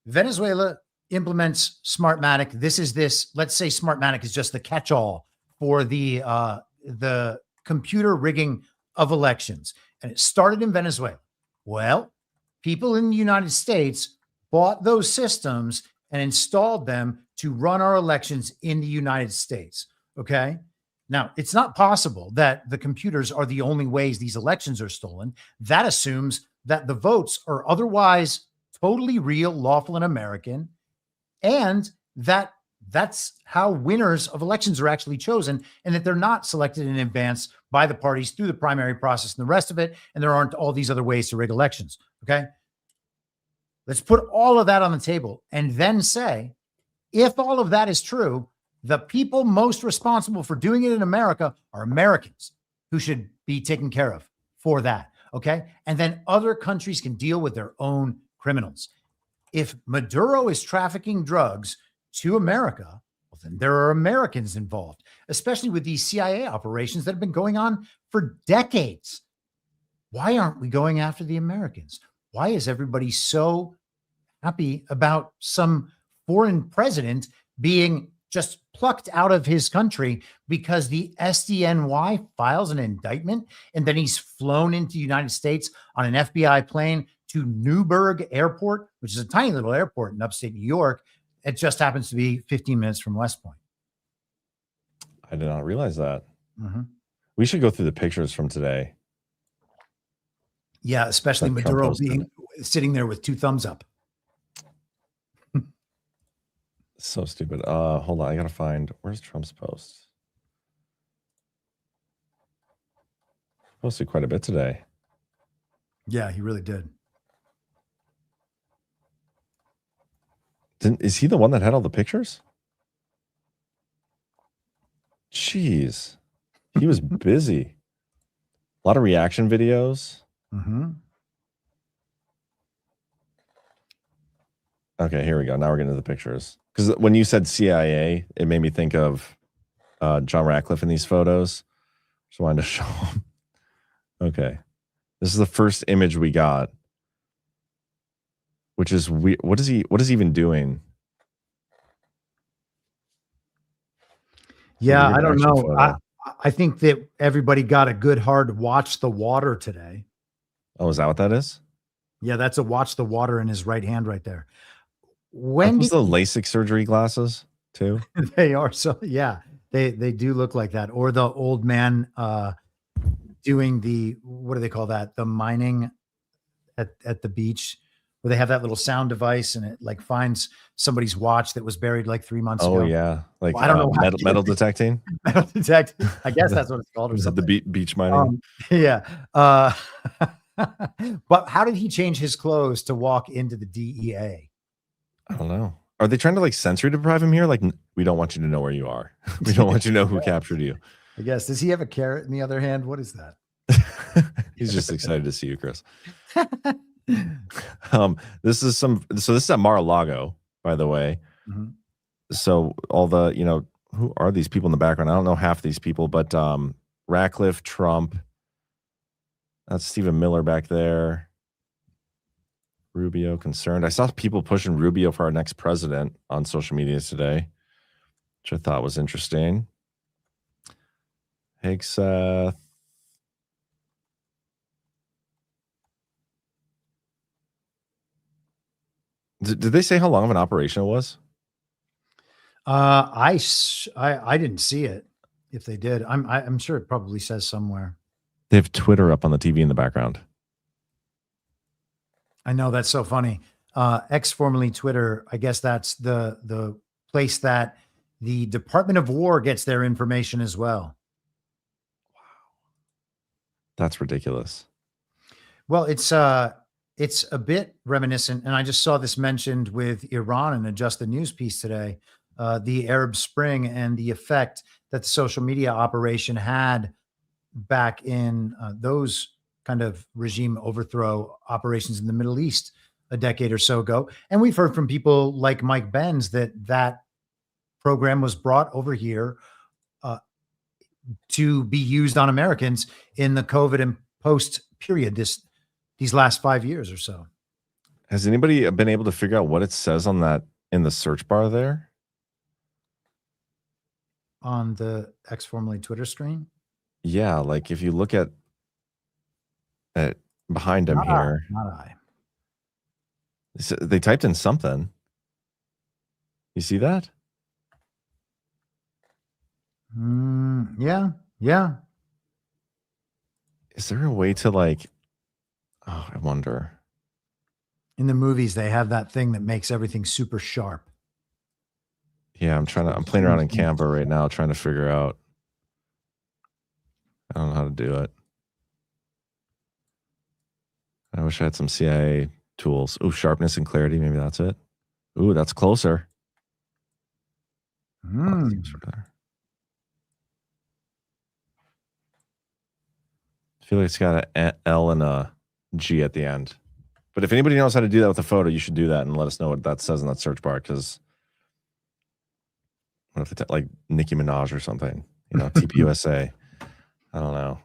Venezuela implements Smartmatic. Let's say Smartmatic is just the catch-all for the computer rigging of elections. And it started in Venezuela. Well, people in the United States bought those systems and installed them to run our elections in the United States. Okay. Now, it's not possible that the computers are the only ways these elections are stolen. That assumes that the votes are otherwise totally real, lawful, and American, and that that's how winners of elections are actually chosen, and that they're not selected in advance by the parties through the primary process and the rest of it, and there aren't all these other ways to rig elections. Okay. Let's put all of that on the table and then say, if all of that is true, the people most responsible for doing it in America are Americans who should be taken care of for that. Okay. And then other countries can deal with their own criminals. If Maduro is trafficking drugs to America, well, then there are Americans involved, especially with these CIA operations that have been going on for decades. Why aren't we going after the Americans? Why is everybody so happy about some foreign president being just plucked out of his country because the SDNY files an indictment and then he's flown into the United States on an FBI plane to Newburgh Airport, which is a tiny little airport in upstate New York? It just happens to be 15 minutes from West Point. I did not realize that. Mm-hmm. We should go through the pictures from today. Yeah, especially That Trump Maduro posted. sitting there with 2 thumbs up. So stupid. Hold on. I gotta find, where's Trump's post? Posted quite a bit today. Yeah, he really did. Is he the one that had all the pictures? Jeez. He was busy. A lot of reaction videos. Mm-hmm. Okay, here we go. Now we're getting to the pictures. Because when you said CIA, it made me think of John Ratcliffe in these photos. Just wanted to show him. Okay. This is the first image we got. Which is weird. What is he even doing? Yeah, Weird I don't action know. photo. I think that everybody got a good hard watch the water today. Oh, is that what that is? Yeah, that's a watch the water in his right hand right there. Are When those did the LASIK surgery glasses too? they are so yeah, they do look like that. Or the old man doing the, what do they call that? The mining at the beach, where they have that little sound device and it like finds somebody's watch that was buried like 3 months ago. Oh yeah, like Well, I don't know how metal detecting. metal detect. I guess that's what it's called, or Is it something. the beach mining? Yeah. But how did he change his clothes to walk into the DEA? I don't know. Are they trying to like sensory deprive him here? Like, we don't want you to know where you are. We don't want you to know who captured you. I guess. Does he have a carrot in the other hand? What is that? He's just excited to see you, Chris. This is this is at Mar-a-Lago, by the way. Mhm. So all the, who are these people in the background? I don't know half these people, but Ratcliffe, Trump, that's Stephen Miller back there. Rubio concerned. I saw people pushing Rubio for our next president on social media today, which I thought was interesting. Hegseth. Did they say how long of an operation it was? I didn't see it. If they did, I'm sure it probably says somewhere. They have Twitter up on the TV in the background. I know, that's so funny. X, formerly Twitter, I guess that's the place that the Department of War gets their information as well. That's ridiculous. Well, it's a bit reminiscent, and I just saw this mentioned with Iran in a Just the News piece today, the Arab Spring and the effect that the social media operation had back in those kind of regime overthrow operations in the Middle East a decade or so ago. And we've heard from people like Mike Benz that program was brought over here to be used on Americans in the COVID and post period, these last 5 years or so. Has anybody been able to figure out what it says on that in the search bar there? On the X, formerly Twitter screen? Yeah, like if you look at behind him here. Not I. They typed in something. You see that? Yeah. Is there a way to like, oh, I wonder. In the movies, they have that thing that makes everything super sharp. Yeah, I'm playing around in Canva right now, trying to figure out. I don't know how to do it. I wish I had some CIA tools. Oh, sharpness and clarity. Maybe that's it. Ooh, that's closer. Oh, that's there. I feel like it's got an L and a G at the end. But if anybody knows how to do that with a photo, you should do that and let us know what that says in that search bar. Because what if it's like Nicki Minaj or something? TPUSA. I don't know.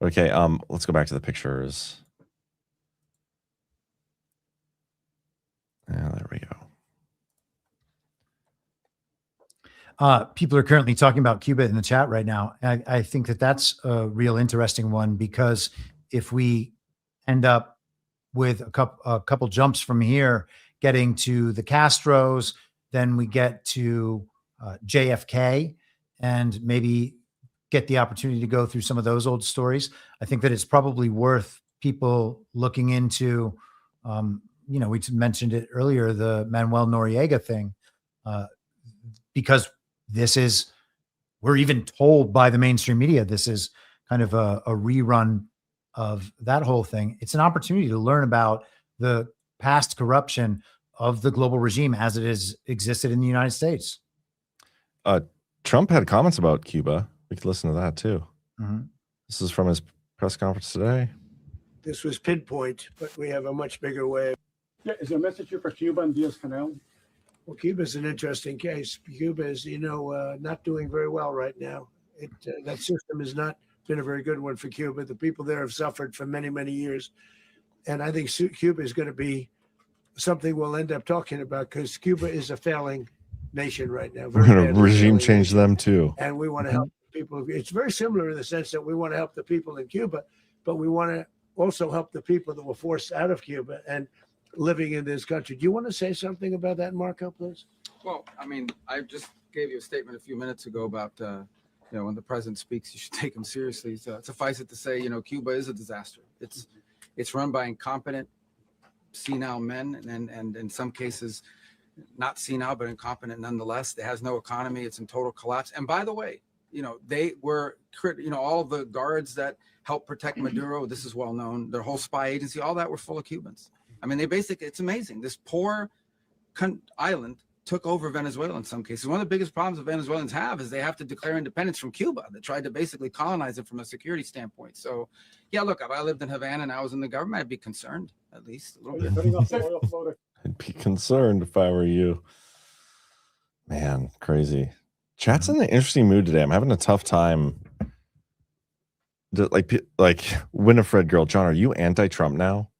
Okay, let's go back to the pictures. Yeah, there we go. People are currently talking about Cuba in the chat right now. I think that's a real interesting one, because if we end up with a couple jumps from here, getting to the Castros, then we get to JFK, and maybe get the opportunity to go through some of those old stories. I think that it's probably worth people looking into, we mentioned it earlier, the Manuel Noriega thing, because we're even told by the mainstream media, this is kind of a rerun of that whole thing. It's an opportunity to learn about the past corruption of the global regime as it has existed in the United States. Trump had comments about Cuba. We could listen to that too. Mm-hmm. This is from his press conference today. This was pinpoint, but we have a much bigger way. Yeah, is there a message here for Cuba and Diaz-Canel? Well, Cuba's an interesting case. Cuba is, not doing very well right now. That system has not been a very good one for Cuba. The people there have suffered for many, many years. And I think Cuba is going to be something we'll end up talking about, because Cuba is a failing nation right now. We're going to regime change them too. And we want to help people. It's very similar in the sense that we want to help the people in Cuba, but we want to also help the people that were forced out of Cuba and living in this country. Do you want to say something about that, Marco, please? Well, I mean, I just gave you a statement a few minutes ago about, when the president speaks, you should take him seriously. So suffice it to say, Cuba is a disaster. It's run by incompetent, senile men, and in some cases, not senile, but incompetent nonetheless. It has no economy. It's in total collapse. And by the way, they were, all the guards that helped protect Maduro, this is well known, their whole spy agency, all that were full of Cubans. I mean, it's amazing. This poor island took over Venezuela in some cases. One of the biggest problems that Venezuelans have is they have to declare independence from Cuba. They tried to basically colonize it from a security standpoint. So, yeah, look, if I lived in Havana and I was in the government, I'd be concerned, at least a little bit. I'd be concerned if I were you. Man, crazy. Chat's in an interesting mood today. I'm having a tough time. Like Winifred girl, John, are you anti-Trump now?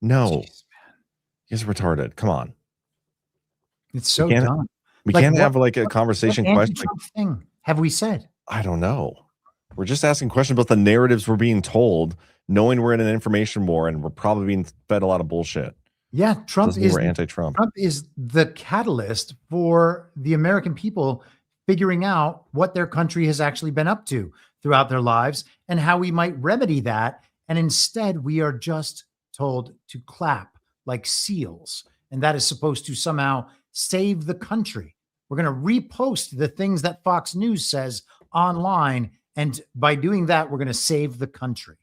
No. Jeez, he's retarded. Come on. It's so dumb. We can't have like a conversation question. Thing have we said? I don't know. We're just asking questions about the narratives we're being told, knowing we're in an information war and we're probably being fed a lot of bullshit. Yeah, Trump is anti-Trump. Trump is the catalyst for the American people figuring out what their country has actually been up to throughout their lives and how we might remedy that. And instead, we are just told to clap like seals. And that is supposed to somehow save the country. We're going to repost the things that Fox News says online. And by doing that, we're going to save the country.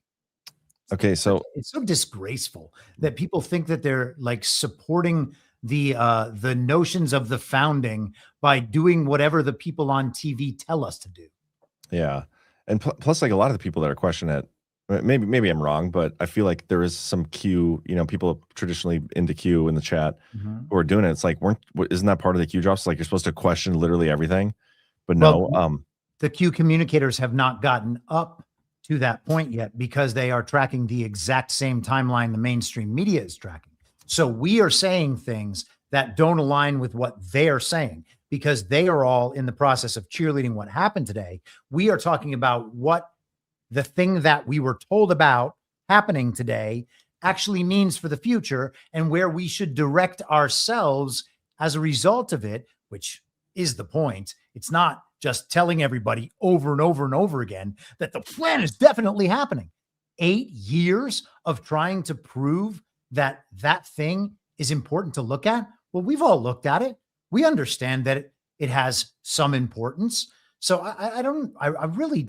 Okay, so it's so disgraceful that people think that they're like supporting the notions of the founding by doing whatever the people on TV tell us to do. Yeah, and plus, like a lot of the people that are questioning it, maybe I'm wrong, but I feel like there is some Q. People traditionally into Q in the chat who are doing it. It's like, isn't that part of the Q jobs? Like you're supposed to question literally everything, but no. The Q communicators have not gotten up to that point yet because they are tracking the exact same timeline the mainstream media is tracking. So we are saying things that don't align with what they are saying because they are all in the process of cheerleading what happened today. We are talking about what the thing that we were told about happening today actually means for the future and where we should direct ourselves as a result of it, which is the point. It's not just telling everybody over and over and over again that the plan is definitely happening. 8 years of trying to prove that that thing is important to look at. Well, we've all looked at it. We understand that it has some importance. So I really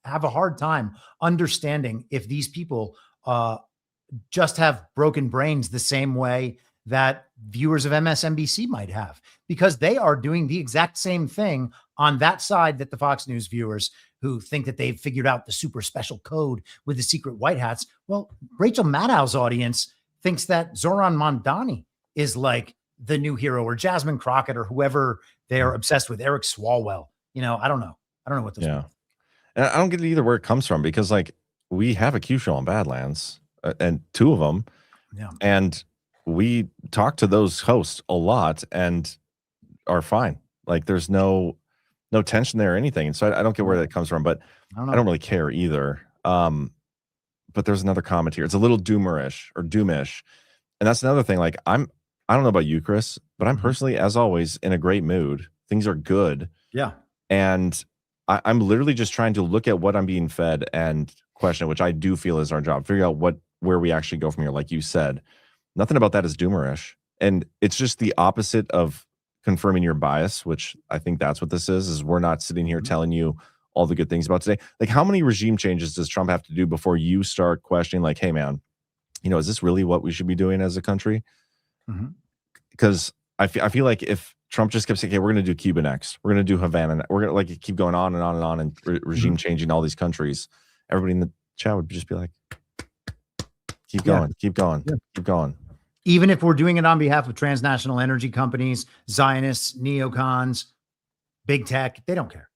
have a hard time understanding if these people just have broken brains the same way that viewers of MSNBC might have, because they are doing the exact same thing on that side that the Fox News viewers who think that they've figured out the super special code with the secret white hats. Well, Rachel Maddow's audience thinks that Zoran Mondani is like the new hero, or Jasmine Crockett, or whoever they're obsessed with, Eric Swalwell. I don't know. I don't know what those people. And I don't get either where it comes from, because we have a Q show on Badlands and 2 of them. Yeah. And we talk to those hosts a lot and are fine. Like there's no tension there or anything. And so I don't get where that comes from, but I don't really care either. But there's another comment here. It's a little doomish. And that's another thing. Like I don't know about you, Chris, but I'm personally, as always, in a great mood. Things are good. Yeah. And I'm literally just trying to look at what I'm being fed and question it, which I do feel is our job. Figure out where we actually go from here. Like you said, nothing about that is doomerish. And it's just the opposite of confirming your bias, which I think that's what this is we're not sitting here telling you all the good things about today. Like, how many regime changes does Trump have to do before you start questioning, like, hey, man, is this really what we should be doing as a country? Because I feel like if Trump just kept saying, okay, we're going to do Cuba next, we're going to do Havana, we're going to keep going on and on and on and regime changing all these countries, everybody in the chat would just be like, keep going, keep going, keep going. Even if we're doing it on behalf of transnational energy companies, Zionists, neocons, big tech, they don't care.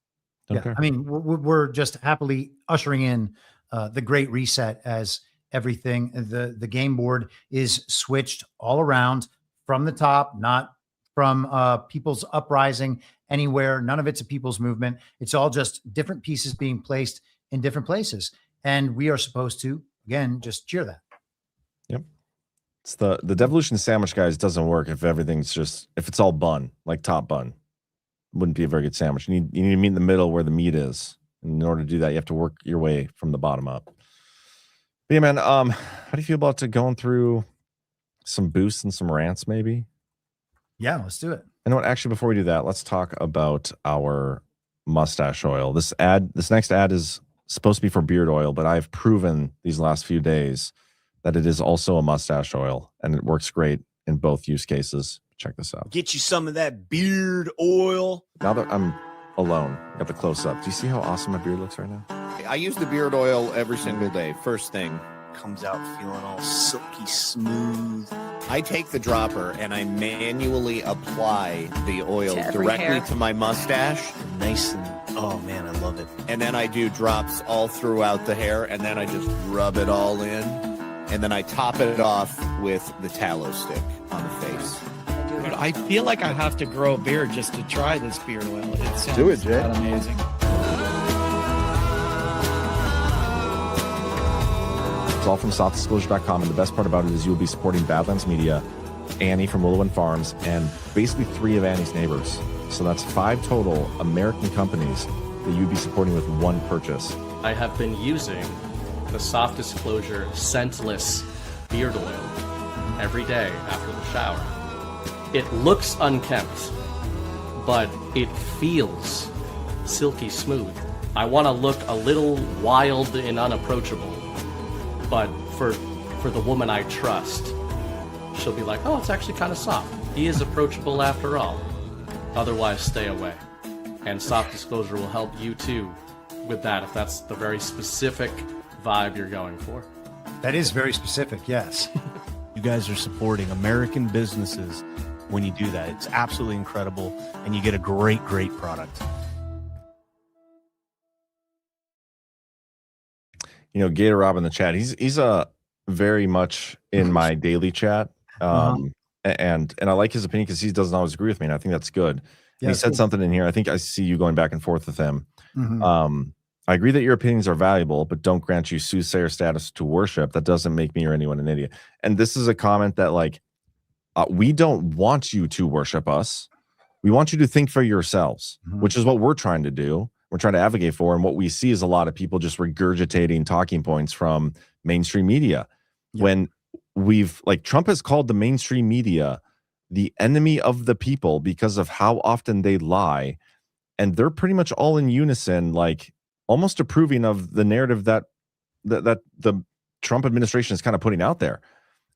Don't care. I mean, we're just happily ushering in the Great Reset as everything. The game board is switched all around from the top, not from people's uprising anywhere. None of it's a people's movement. It's all just different pieces being placed in different places. And we are supposed to, again, just cheer that. Yep. It's the devolution sandwich, guys, doesn't work if everything's just, if it's all bun, like top bun. Wouldn't be a very good sandwich. You need to meet in the middle where the meat is. And in order to do that, you have to work your way from the bottom up. But yeah, man, how do you feel about going through some boosts and some rants, maybe? Yeah, let's do it. You know what? Actually, before we do that, let's talk about our mustache oil. This next ad is supposed to be for beard oil, but I've proven these last few days that it is also a mustache oil, and it works great in both use cases. Check this out. Get you some of that beard oil. Now that I'm alone, got the close up. Do you see how awesome my beard looks right now? I use the beard oil every single day. First thing, comes out feeling all silky smooth. I take the dropper and I manually apply the oil directly to my mustache. Nice and, oh man, I love it. And then I do drops all throughout the hair, and then I just rub it all in. And then I top it off with the tallow stick on the face. Dude, I feel like I have to grow a beard just to try this beard oil. It sounds Do it, Jay. amazing. It's all from softdisclosure.com, and the best part about it is you'll be supporting Badlands Media, Annie from Willow and Farms, and basically 3 of Annie's neighbors. So that's 5 total American companies that you'd be supporting with one purchase. I have been using the Soft Disclosure scentless beard oil every day after the shower. It looks unkempt, but it feels silky smooth. I want to look a little wild and unapproachable, but for the woman I trust, she'll be like, oh, it's actually kind of soft. He is approachable after all. Otherwise, stay away. And Soft Disclosure will help you too with that if that's the very specific vibe you're going for. That is very specific, yes. You guys are supporting American businesses when you do that. It's absolutely incredible, and you get a great, great product. Gator Rob in the chat, he's very much in my daily chat. And I like his opinion because he doesn't always agree with me, and I think that's good. Yeah, he said something in here. I think I see you going back and forth with him. Mhm. I agree that your opinions are valuable, but don't grant you soothsayer status to worship. That doesn't make me or anyone an idiot. And this is a comment that, like, we don't want you to worship us. We want you to think for yourselves, which is what we're trying to do. We're trying to advocate for. And what we see is a lot of people just regurgitating talking points from mainstream media. When Trump has called the mainstream media the enemy of the people because of how often they lie. And they're pretty much all in unison, like almost approving of the narrative that the Trump administration is kind of putting out there.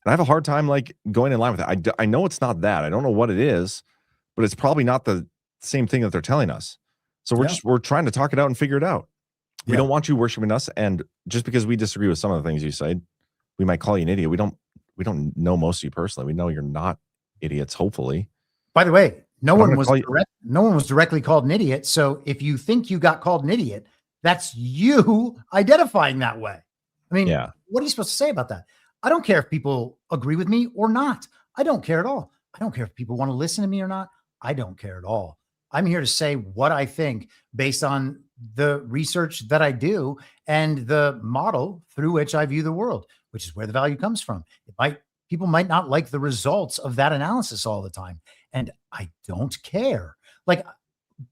And I have a hard time going in line with it. I know it's not that. I don't know what it is, but it's probably not the same thing that they're telling us. So we're trying to talk it out and figure it out. We don't want you worshiping us, and just because we disagree with some of the things you say, we might call you an idiot. We don't know most of you personally. We know you're not idiots, hopefully. By the way, no one was directly called an idiot. So if you think you got called an idiot, that's you identifying that way. I mean, what are you supposed to say about that? I don't care if people agree with me or not. I don't care at all. I don't care if people want to listen to me or not. I don't care at all. I'm here to say what I think based on the research that I do and the model through which I view the world, which is where the value comes from. People might not like the results of that analysis all the time, and I don't care. Like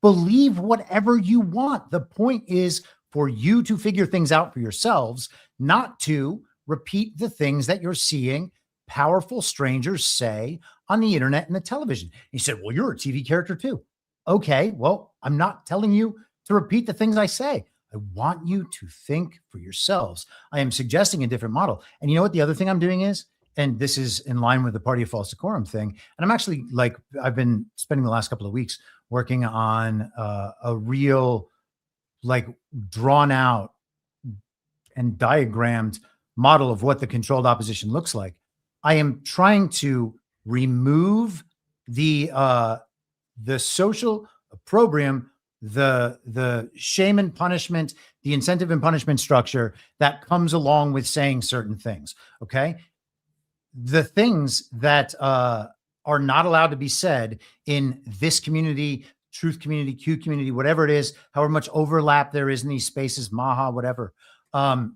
believe whatever you want. The point is for you to figure things out for yourselves, not to repeat the things that you're seeing powerful strangers say on the internet and the television. He said, well, you're a TV character too. Okay, well, I'm not telling you to repeat the things I say. I want you to think for yourselves. I am suggesting a different model. And you know what the other thing I'm doing is, and this is in line with the party of false decorum thing. And I'm actually like, I've been spending the last couple of weeks working on a real, like, drawn out and diagrammed model of what the controlled opposition looks like. I am trying to remove the social opprobrium, the shame and punishment, the incentive and punishment structure that comes along with saying certain things. Okay. The things that are not allowed to be said in this community, truth community, Q community, whatever it is, however much overlap there is in these spaces, Maha, whatever.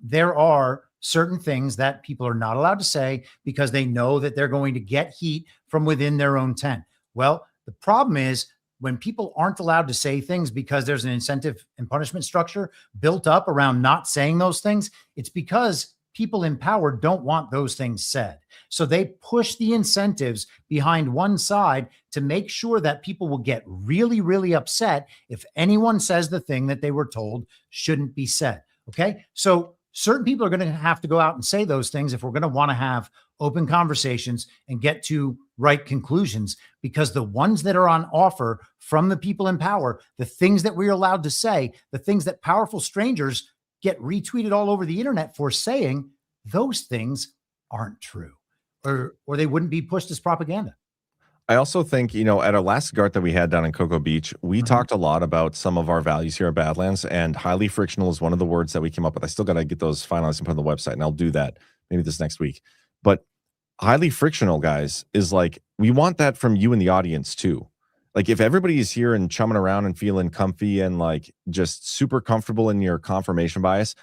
There are certain things that people are not allowed to say because they know that they're going to get heat from within their own tent. Well, the problem is when people aren't allowed to say things because there's an incentive and punishment structure built up around not saying those things, it's because people in power don't want those things said. So they push the incentives behind one side to make sure that people will get really, really upset if anyone says the thing that they were told shouldn't be said. Okay. So certain people are going to have to go out and say those things if we're going to want to have open conversations and get to right conclusions, because the ones that are on offer from the people in power, the things that we're allowed to say, the things that powerful strangers get retweeted all over the internet for saying, those things aren't true, or they wouldn't be pushed as propaganda. I also think, at our last Gart that we had down in Cocoa Beach, we talked a lot about some of our values here at Badlands, and highly frictional is one of the words that we came up with. I still got to get those finalized and put on the website, and I'll do that maybe this next week. But highly frictional, guys, is like, we want that from you in the audience too. Like, if everybody is here and chumming around and feeling comfy and like just super comfortable in your confirmation bias,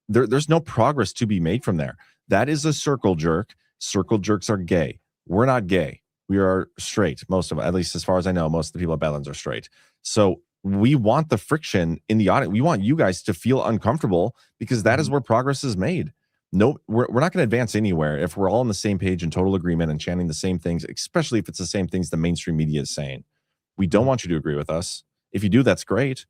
there's no progress to be made from there. That is a circle jerk. Circle jerks are gay. We're not gay. We are straight. Most of it, at least as far as I know, most of the people at Badlands are straight. So we want the friction in the audience. We want you guys to feel uncomfortable, because that is where progress is made. No, we're not going to advance anywhere if we're all on the same page in total agreement and chanting the same things, especially if it's the same things the mainstream media is saying. We don't want you to agree with us. If you do, that's great.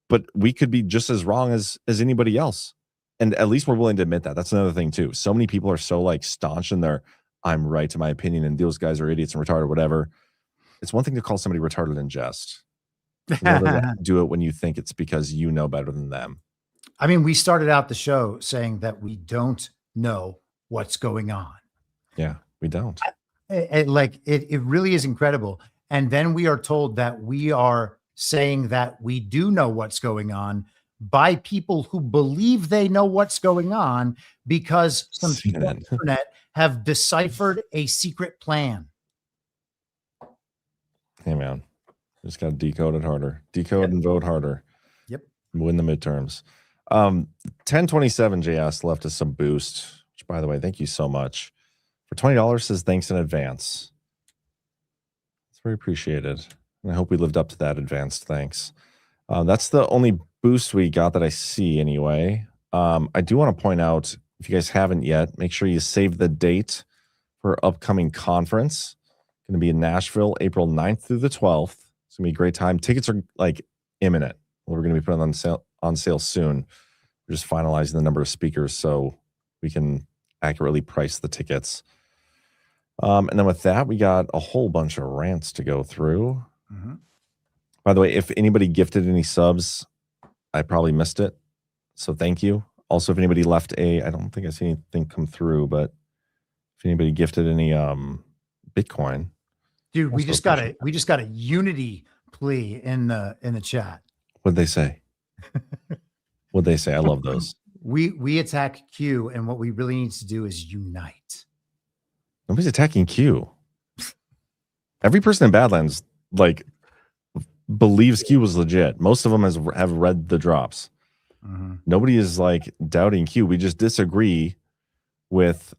But we could be just as wrong as anybody else. And at least we're willing to admit that. That's another thing too. So many people are so like staunch in their I'm right to my opinion, and those guys are idiots and retarded, whatever. It's one thing to call somebody retarded in jest. Another do it when you think it's because you know better than them. I mean, we started out the show saying that we don't know what's going on. Yeah, we don't. It really is incredible. And then we are told that we are saying that we do know what's going on by people who believe they know what's going on because some people on the internet have deciphered a secret plan. Hey, man. Just got to decode it harder. Decode and vote harder. Yep. Win the midterms. 1027 JS left us some boost, which, by the way, thank you so much. For $20, says thanks in advance. It's very appreciated. And I hope we lived up to that advanced thanks. That's the only boost we got that I see anyway. I do want to point out, if you guys haven't yet, make sure you save the date for upcoming conference. Going to be in Nashville, April 9th through the 12th. It's going to be a great time. Tickets are like imminent. We're going to be putting on sale soon. We're just finalizing the number of speakers so we can accurately price the tickets. And then with that, we got a whole bunch of rants to go through. By the way, if anybody gifted any subs, I probably missed it. So thank you. Also, if anybody left I don't think I see anything come through, but if anybody gifted any Bitcoin. Dude, we just got a unity plea in the chat. What'd they say? What'd they say? I love those. We attack Q, and what we really need to do is unite. Nobody's attacking Q. Every person in Badlands like believes Q was legit. Most of them have read the drops. Nobody is like doubting Q. We just disagree with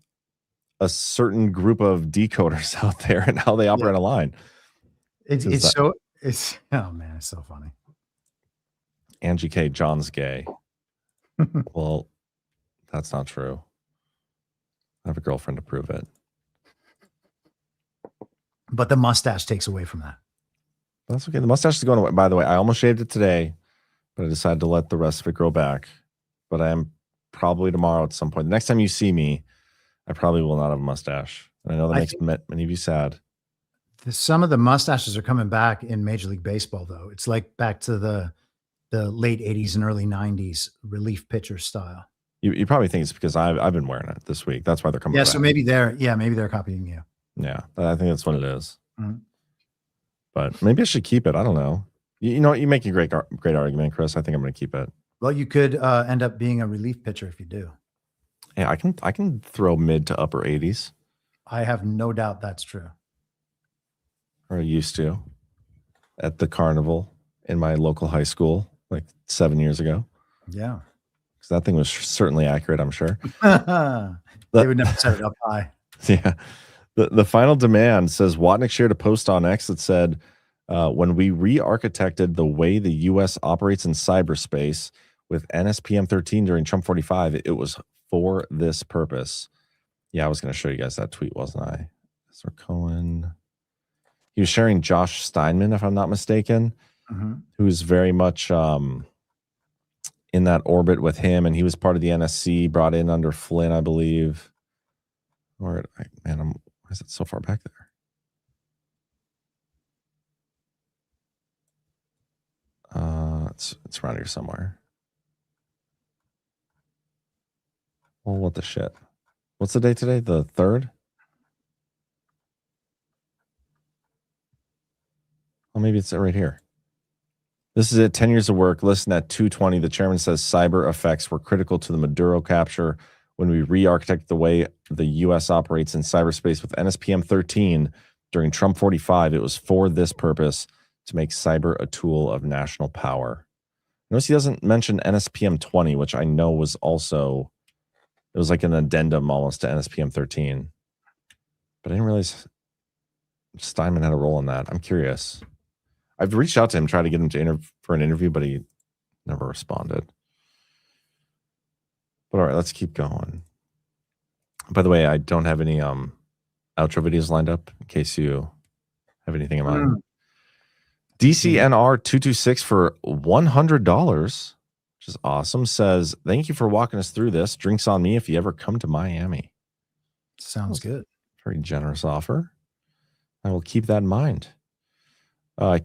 a certain group of decoders out there and how they operate a line. It's Oh man, it's so funny. Angie K. John's gay. Well, that's not true. I have a girlfriend to prove it. But the mustache takes away from that. That's okay. The mustache is going away. By the way, I almost shaved it today, but I decided to let the rest of it grow back. But I am probably tomorrow at some point. The next time you see me, I probably will not have a mustache. And I know that makes many of you sad. Some of the mustaches are coming back in Major League Baseball, though. It's like back to the late 80s and early 90s relief pitcher style. You probably think it's because I've been wearing it this week. That's why they're coming back. So maybe they're copying you. Yeah, I think that's what it is. Mhm. But maybe I should keep it. I don't know. You know what? You make a great argument, Chris. I think I'm going to keep it. Well, you could end up being a relief pitcher if you do. Yeah, I can throw mid to upper 80s. I have no doubt that's true. Or I used to at the carnival in my local high school like 7 years ago. Yeah. Because that thing was certainly accurate, I'm sure. They would never set it up high. Yeah. The final demand says Watnick shared a post on X that said, when we re-architected the way the U.S. operates in cyberspace with NSPM 13 during Trump 45, it was for this purpose. Yeah, I was going to show you guys that tweet, wasn't I? Sir Cohen. He was sharing Josh Steinman, if I'm not mistaken, who's very much in that orbit with him, and he was part of the NSC, brought in under Flynn, I believe. Why is it so far back there? It's around here somewhere. Well, what the shit? What's the date today? The 3rd? Well, maybe it's right here. This is it. 10 years of work. Listen at 220. The chairman says cyber effects were critical to the Maduro capture when we re-architect the way the U.S. operates in cyberspace with NSPM 13 during Trump 45. It was for this purpose, to make cyber a tool of national power. Notice he doesn't mention NSPM 20, which I know was also, it was like an addendum almost to NSPM 13. But I didn't realize Steinman had a role in that. I'm curious. I've reached out to him, tried to get him to for an interview, but he never responded. But all right, let's keep going. By the way, I don't have any outro videos lined up in case you have anything in mind. DCNR 226 for $100, which is awesome, says, thank you for walking us through this. Drinks on me if you ever come to Miami. Sounds good. Very generous offer. I will keep that in mind.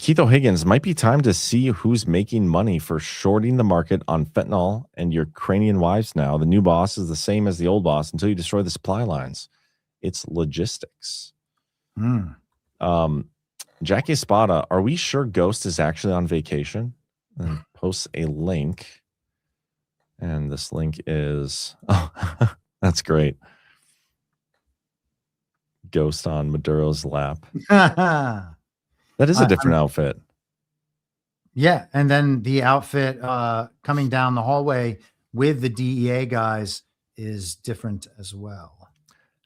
Keith O'Higgins, might be time to see who's making money for shorting the market on fentanyl and Ukrainian wives now. The new boss is the same as the old boss until you destroy the supply lines. It's logistics. Jackie Espada, are we sure Ghost is actually on vacation? And posts a link. And this link is, oh, that's great. Ghost on Maduro's lap. That is a different outfit. Yeah. And then the outfit coming down the hallway with the DEA guys is different as well.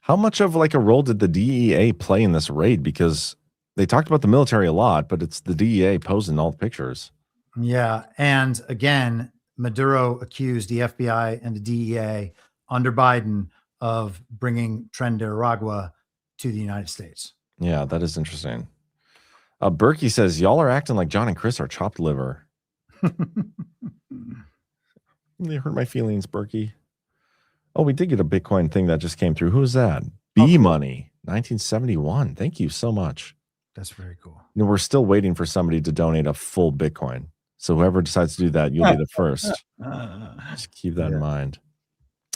How much of like a role did the DEA play in this raid? Because they talked about the military a lot, but it's the DEA posing all the pictures. Yeah. And again, Maduro accused the FBI and the DEA under Biden of bringing Tren de Aragua to the United States. Yeah, that is interesting. Berkey says, y'all are acting like Jon and Chris are chopped liver. They hurt my feelings, Berkey. Oh, we did get a Bitcoin thing that just came through. Who is that? B Money, 1971. Thank you so much. That's very cool. You know, we're still waiting for somebody to donate a full Bitcoin. So whoever decides to do that, you'll be the first. Just keep that in mind.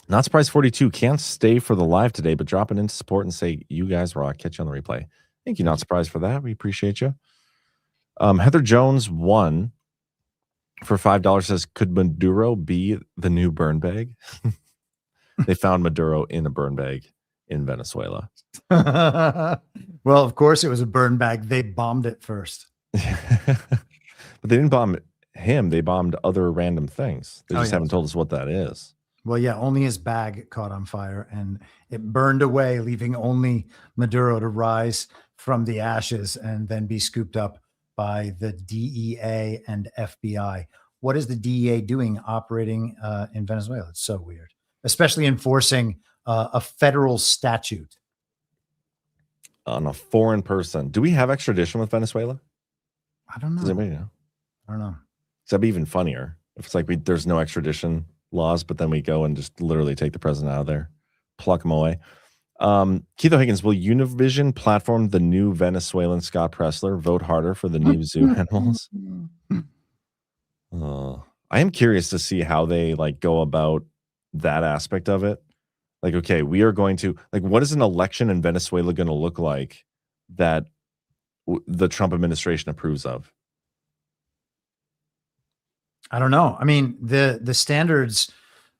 Not Surprised 42 can't stay for the live today, but drop it into support and say, you guys rock. Catch you on the replay. Thank you, Not Surprised, for that. We appreciate you. Heather Jones 1 for $5 says, could Maduro be the new burn bag? They found Maduro in a burn bag in Venezuela. Well, of course it was a burn bag. They bombed it first. But they didn't bomb him. They bombed other random things. They just haven't told us what that is. Well, yeah, only his bag caught on fire and it burned away, leaving only Maduro to rise from the ashes and then be scooped up by the DEA and FBI. What is the DEA doing operating in Venezuela? It's so weird, especially enforcing a federal statute on a foreign person. Do we have extradition with Venezuela? I don't know. Does anybody know? I don't know. That'd be even funnier if it's like there's no extradition laws, but then we go and just literally take the president out of there, pluck him away. Keith O'Higgins, will Univision platform the new Venezuelan Scott Pressler? Vote harder for the new zoo animals. I am curious to see how they like go about that aspect of it. Like, okay, we are going to like, what is an election in Venezuela going to look like that the Trump administration approves of? I don't know. I mean, the standards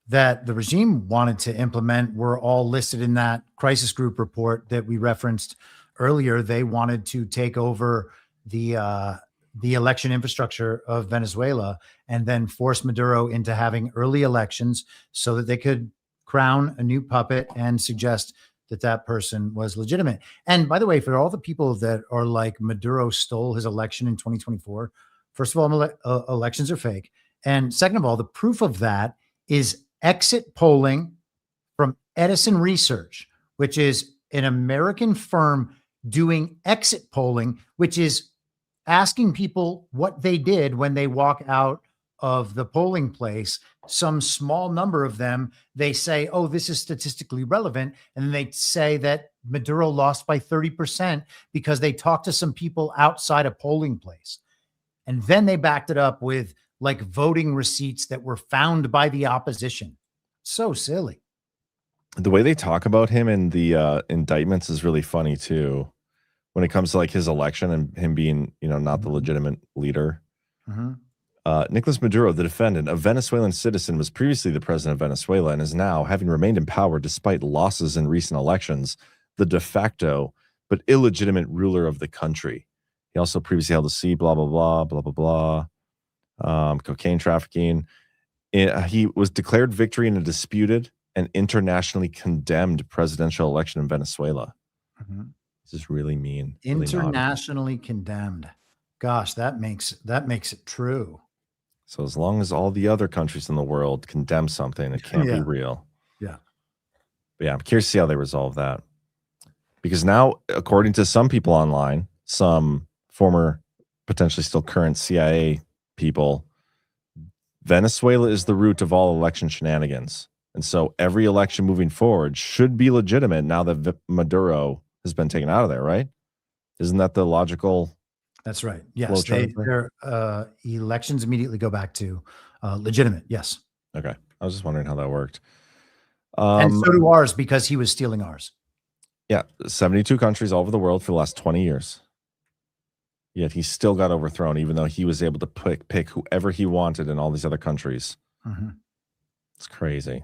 that the regime wanted to implement were all listed in that crisis group report that we referenced earlier. They wanted to take over the election infrastructure of Venezuela and then force Maduro into having early elections so that they could crown a new puppet and suggest that that person was legitimate. And by the way, for all the people that are like Maduro stole his election in 2024, first of all, elections are fake. And second of all, the proof of that is exit polling from Edison Research, which is an American firm doing exit polling, which is asking people what they did when they walk out of the polling place. Some small number of them, they say, oh, this is statistically relevant. And then they say that Maduro lost by 30% because they talked to some people outside a polling place. And then they backed it up with like voting receipts that were found by the opposition. So silly. The way they talk about him in the indictments is really funny too. When it comes to like his election and him being, not the legitimate leader. Mm-hmm. Nicolás Maduro, the defendant, a Venezuelan citizen, was previously the president of Venezuela and is now, having remained in power despite losses in recent elections, the de facto but illegitimate ruler of the country. He also previously held a seat, blah, blah, blah, blah, blah, blah. Cocaine trafficking. He was declared victory in a disputed and internationally condemned presidential election in Venezuela. Mm-hmm. This is really mean. Internationally condemned. Gosh, that makes it true. So as long as all the other countries in the world condemn something, it can't be real. Yeah. But yeah, I'm curious to see how they resolve that. Because now, according to some people online, some former, potentially still current CIA people, Venezuela is the root of all election shenanigans. And so every election moving forward should be legitimate now that Maduro has been taken out of there, right? Isn't that the logical? That's right. Yes. Their elections immediately go back to legitimate. Yes. Okay. I was just wondering how that worked. And so do ours because he was stealing ours. Yeah. 72 countries all over the world for the last 20 years. Yet he still got overthrown, even though he was able to pick whoever he wanted in all these other countries. Mm-hmm. It's crazy.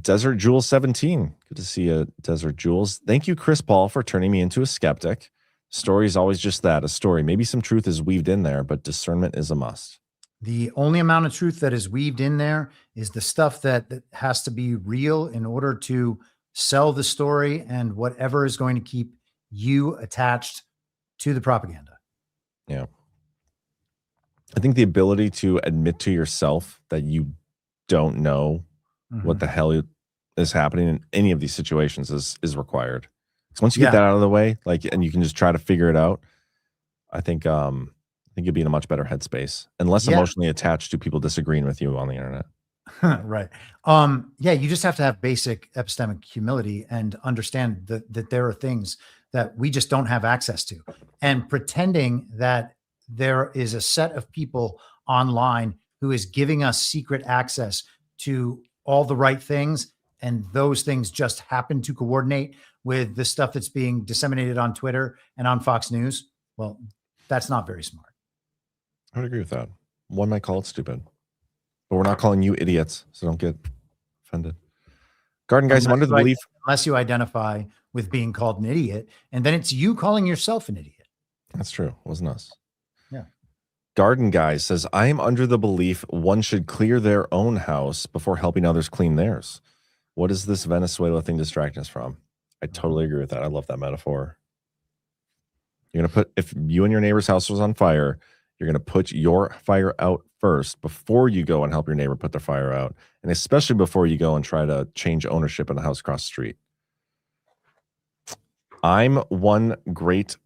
Desert Jules 17. Good to see you, Desert Jules. Thank you, Chris Paul, for turning me into a skeptic. Story is always just that, a story. Maybe some truth is weaved in there, but discernment is a must. The only amount of truth that is weaved in there is the stuff that has to be real in order to sell the story and whatever is going to keep you attached to the propaganda. Yeah. I think the ability to admit to yourself that you don't know what the hell is happening in any of these situations is required. So once you get that out of the way, and you can just try to figure it out, I think you'd be in a much better headspace and less emotionally attached to people disagreeing with you on the internet. Right. You just have to have basic epistemic humility and understand that there are things that we just don't have access to. And pretending that there is a set of people online who is giving us secret access to all the right things, and those things just happen to coordinate with the stuff that's being disseminated on Twitter and on Fox News. Well, that's not very smart. I would agree with that. One might call it stupid, but we're not calling you idiots, so don't get offended. Garden Guys, I'm under the belief. Unless you identify with being called an idiot, and then it's you calling yourself an idiot. That's true. It wasn't us. Yeah. Garden Guy says, I am under the belief one should clear their own house before helping others clean theirs. What is this Venezuela thing distracting us from? I totally agree with that. I love that metaphor. You're going to put, if you and your neighbor's house was on fire, you're going to put your fire out first before you go and help your neighbor put their fire out. And especially before you go and try to change ownership in the house across the street. I'm one great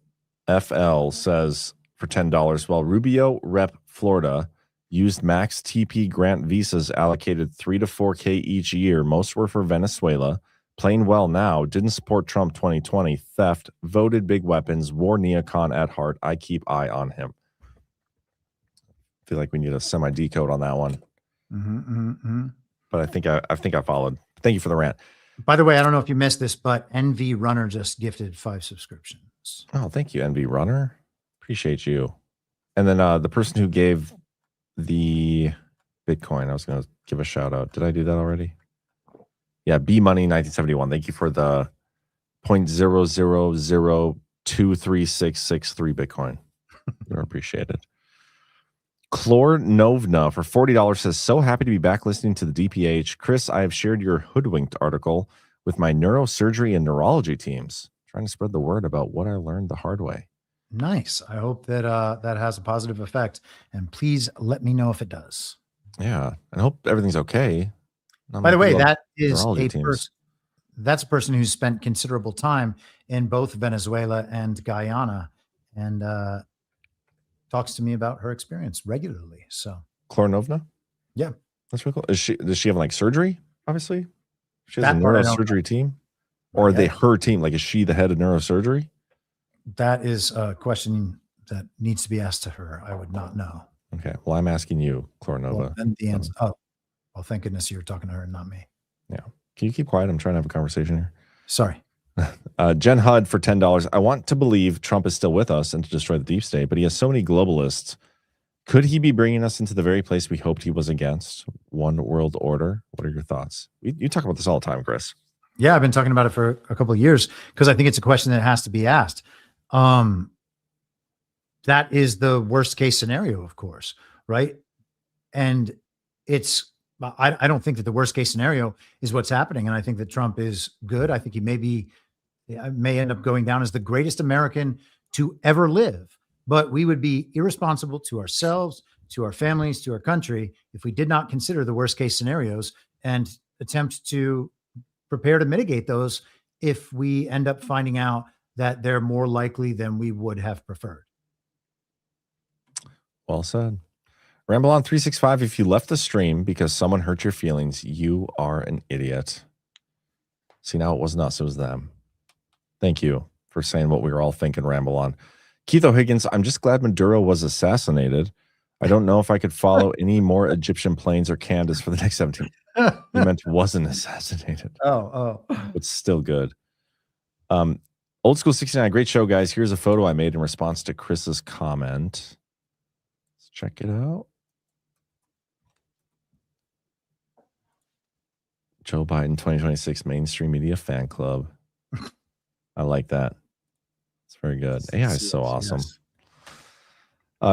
FL says for $10, while Rubio rep Florida used max TP grant visas allocated 3 to 4K each year. Most were for Venezuela. Playing well now, didn't support Trump 2020, theft, voted big weapons, war neocon at heart. I keep eye on him. Feel like we need a semi-decode on that one. But I think I followed. Thank you for the rant. By the way, I don't know if you missed this, but NV Runner just gifted 5 subscriptions. Oh, thank you, NV Runner. Appreciate you. And then the person who gave the Bitcoin, I was going to give a shout out. Did I do that already? Yeah, B Money 1971. Thank you for the 0.000236663 Bitcoin. You're appreciated. Chlornovna for $40 says, so happy to be back listening to the DPH. Chris, I have shared your hoodwinked article with my neurosurgery and neurology teams, trying to spread the word about what I learned the hard way. Nice. I hope that that has a positive effect. And please let me know if it does. Yeah. And I hope everything's okay. By the way, that is that's a person who's spent considerable time in both Venezuela and Guyana and talks to me about her experience regularly. So Chlornovna? Yeah. That's really cool. Does she have like surgery? Obviously. She has a neurosurgery team? Or are they her team? Like, is she the head of neurosurgery? That is a question that needs to be asked to her. I would not know. Okay. Well, I'm asking you, Chlornova. Well, then the answer. Oh, well, thank goodness you're talking to her and not me. Yeah. Can you keep quiet? I'm trying to have a conversation here. Sorry. Jen Hud for $10. I want to believe Trump is still with us and to destroy the deep state, but he has so many globalists. Could he be bringing us into the very place we hoped he was against? One world order. What are your thoughts? You talk about this all the time, Chris. Yeah, I've been talking about it for a couple of years because I think it's a question that has to be asked. That is the worst case scenario, of course, right? And I don't think that the worst case scenario is what's happening. And I think that Trump is good. I think he may end up going down as the greatest American to ever live. But we would be irresponsible to ourselves, to our families, to our country, if we did not consider the worst case scenarios and attempt to prepare to mitigate those if we end up finding out that they're more likely than we would have preferred. Well said. Ramble on 365. If you left the stream because someone hurt your feelings, you are an idiot. See, now it wasn't us, it was them. Thank you for saying what we were all thinking, Ramble on. Keith O'Higgins, I'm just glad Maduro was assassinated. I don't know if I could follow any more Egyptian planes or Candace for the next 17. He meant wasn't assassinated. Oh. It's still good. Old School 69, great show, guys. Here's a photo I made in response to Chris's comment. Let's check it out. Joe Biden 2026 mainstream media fan club. I like that. It's very good. AI is so awesome. Yes.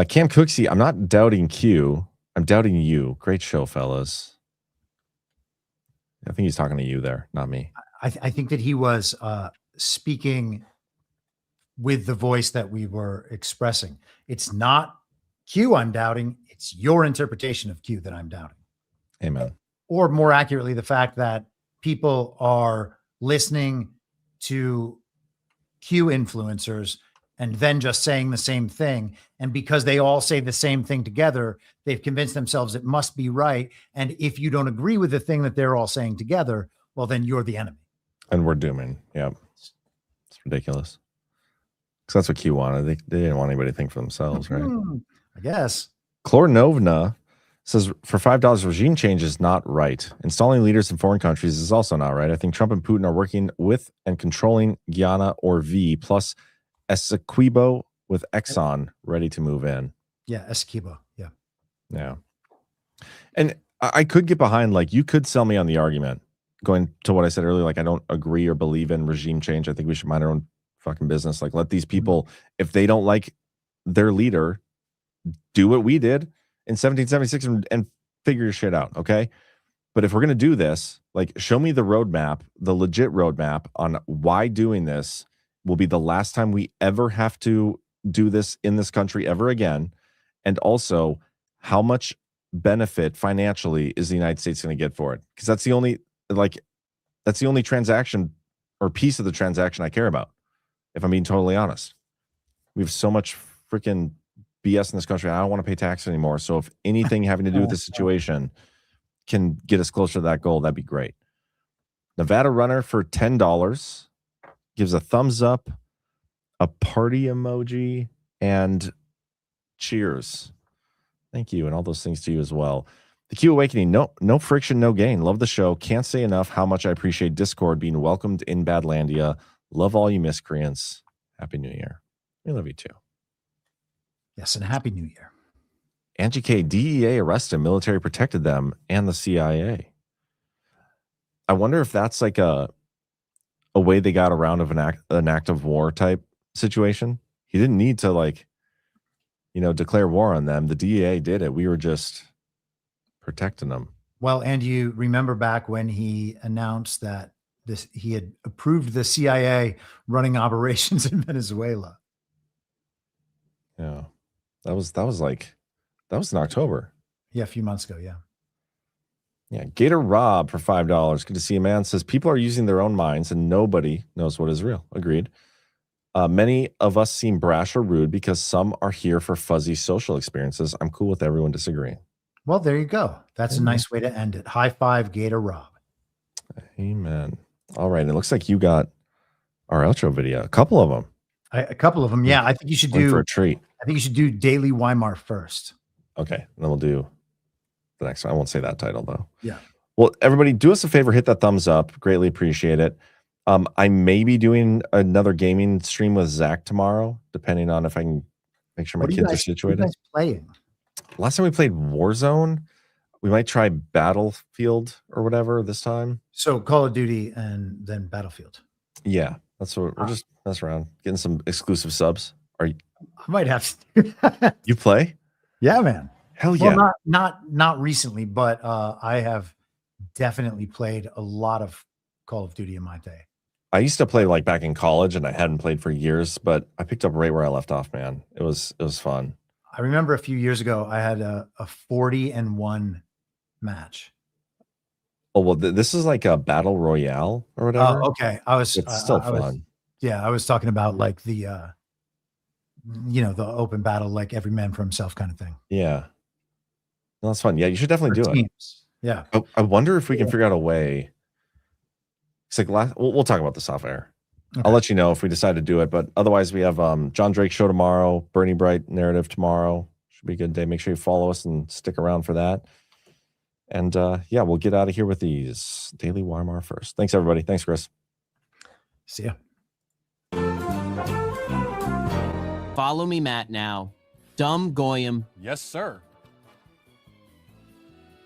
Cam Cooksey, I'm not doubting Q. I'm doubting you. Great show, fellas. I think he's talking to you there, not me. I think that he was speaking with the voice that we were expressing. It's not Q I'm doubting. It's your interpretation of Q that I'm doubting. Amen. Or more accurately, the fact that people are listening to Q influencers and then just saying the same thing. And because they all say the same thing together, they've convinced themselves it must be right. And if you don't agree with the thing that they're all saying together, well, then you're the enemy. And we're dooming. Yeah. It's ridiculous. Because that's what Q wanted. They didn't want anybody to think for themselves, right? I guess. Chlornovna says, for $5, regime change is not right. Installing leaders in foreign countries is also not right. I think Trump and Putin are working with and controlling Guyana or V, plus Essequibo with Exxon ready to move in. Yeah, Essequibo. Yeah. Yeah. And I could get behind, like, you could sell me on the argument, going to what I said earlier, like, I don't agree or believe in regime change. I think we should mind our own fucking business. Like, let these people, if they don't like their leader, do what we did in 1776 and figure your shit out, okay? But if we're going to do this, like, show me the roadmap, the legit roadmap on why doing this will be the last time we ever have to do this in this country ever again? And also, how much benefit financially is the United States going to get for it? Because that's the only transaction or piece of the transaction I care about, if I'm being totally honest. We have so much freaking BS in this country. I don't want to pay tax anymore. So if anything having to do with this situation can get us closer to that goal, that'd be great. Nevada runner for $10 gives a thumbs up, a party emoji, and cheers. Thank you, and all those things to you as well. The Q Awakening, no friction, no gain. Love the show. Can't say enough how much I appreciate Discord being welcomed in Badlandia. Love all you miscreants. Happy New Year. We love you too. Yes, and Happy New Year. Angie K, DEA arrested, military protected them, and the CIA. I wonder if that's like a way they got around of an act of war type situation. He didn't need to declare war on them. The DEA did it. We were just protecting them. Well, and you remember back when he announced that he had approved the CIA running operations in Venezuela. Yeah, that was in October. Yeah, a few months ago. Yeah. Yeah, Gator Rob for $5. Good to see you, man. Says people are using their own minds and nobody knows what is real. Agreed. Many of us seem brash or rude because some are here for fuzzy social experiences. I'm cool with everyone disagreeing. Well, there you go. That's a nice way to end it. High five, Gator Rob. Amen. All right. It looks like you got our outro video. A couple of them. Yeah. I think you should do for a treat. I think you should do Daily Weimar first. Okay. And then we'll do the next one. I won't say that title though. Yeah. Well, everybody, do us a favor, hit that thumbs up. Greatly appreciate it. I may be doing another gaming stream with Zach tomorrow, depending on if I can make sure my kids are situated. What are you guys playing? Last time we played Warzone. We might try Battlefield or whatever this time. So Call of Duty and then Battlefield. Yeah, that's what we're just messing around, getting some exclusive subs. Are you? I might have to do that. You play? Yeah, man. Hell yeah. Well, not recently, but I have definitely played a lot of Call of Duty in my day. I used to play like back in college, and I hadn't played for years, but I picked up right where I left off, man. It was fun. I remember a few years ago, I had a 40-1 match. Oh, well, this is like a battle royale or whatever. Okay. It's still fun. I was talking about like the, the open battle, like every man for himself kind of thing. Yeah. No, that's fun. Yeah, you should definitely do it. Yeah. I wonder if we can figure out a way. It's like we'll talk about this off air. Okay. I'll let you know if we decide to do it. But otherwise, we have John Drake show tomorrow, Bernie Bright narrative tomorrow. Should be a good day. Make sure you follow us and stick around for that. And yeah, we'll get out of here with these Daily Weimar first. Thanks, everybody. Thanks, Chris. See ya. Follow me, Matt, now. Dumb Goyim. Yes, sir.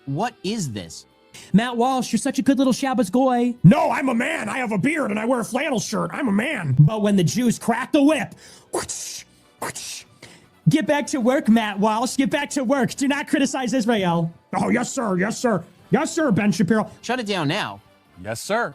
What is this? Matt Walsh, you're such a good little Shabbos goy. No, I'm a man. I have a beard and I wear a flannel shirt. I'm a man. But when the Jews crack the whip, whoosh, whoosh. Get back to work, Matt Walsh. Get back to work. Do not criticize Israel. Oh, yes, sir. Yes, sir. Yes, sir, Ben Shapiro. Shut it down now. Yes, sir.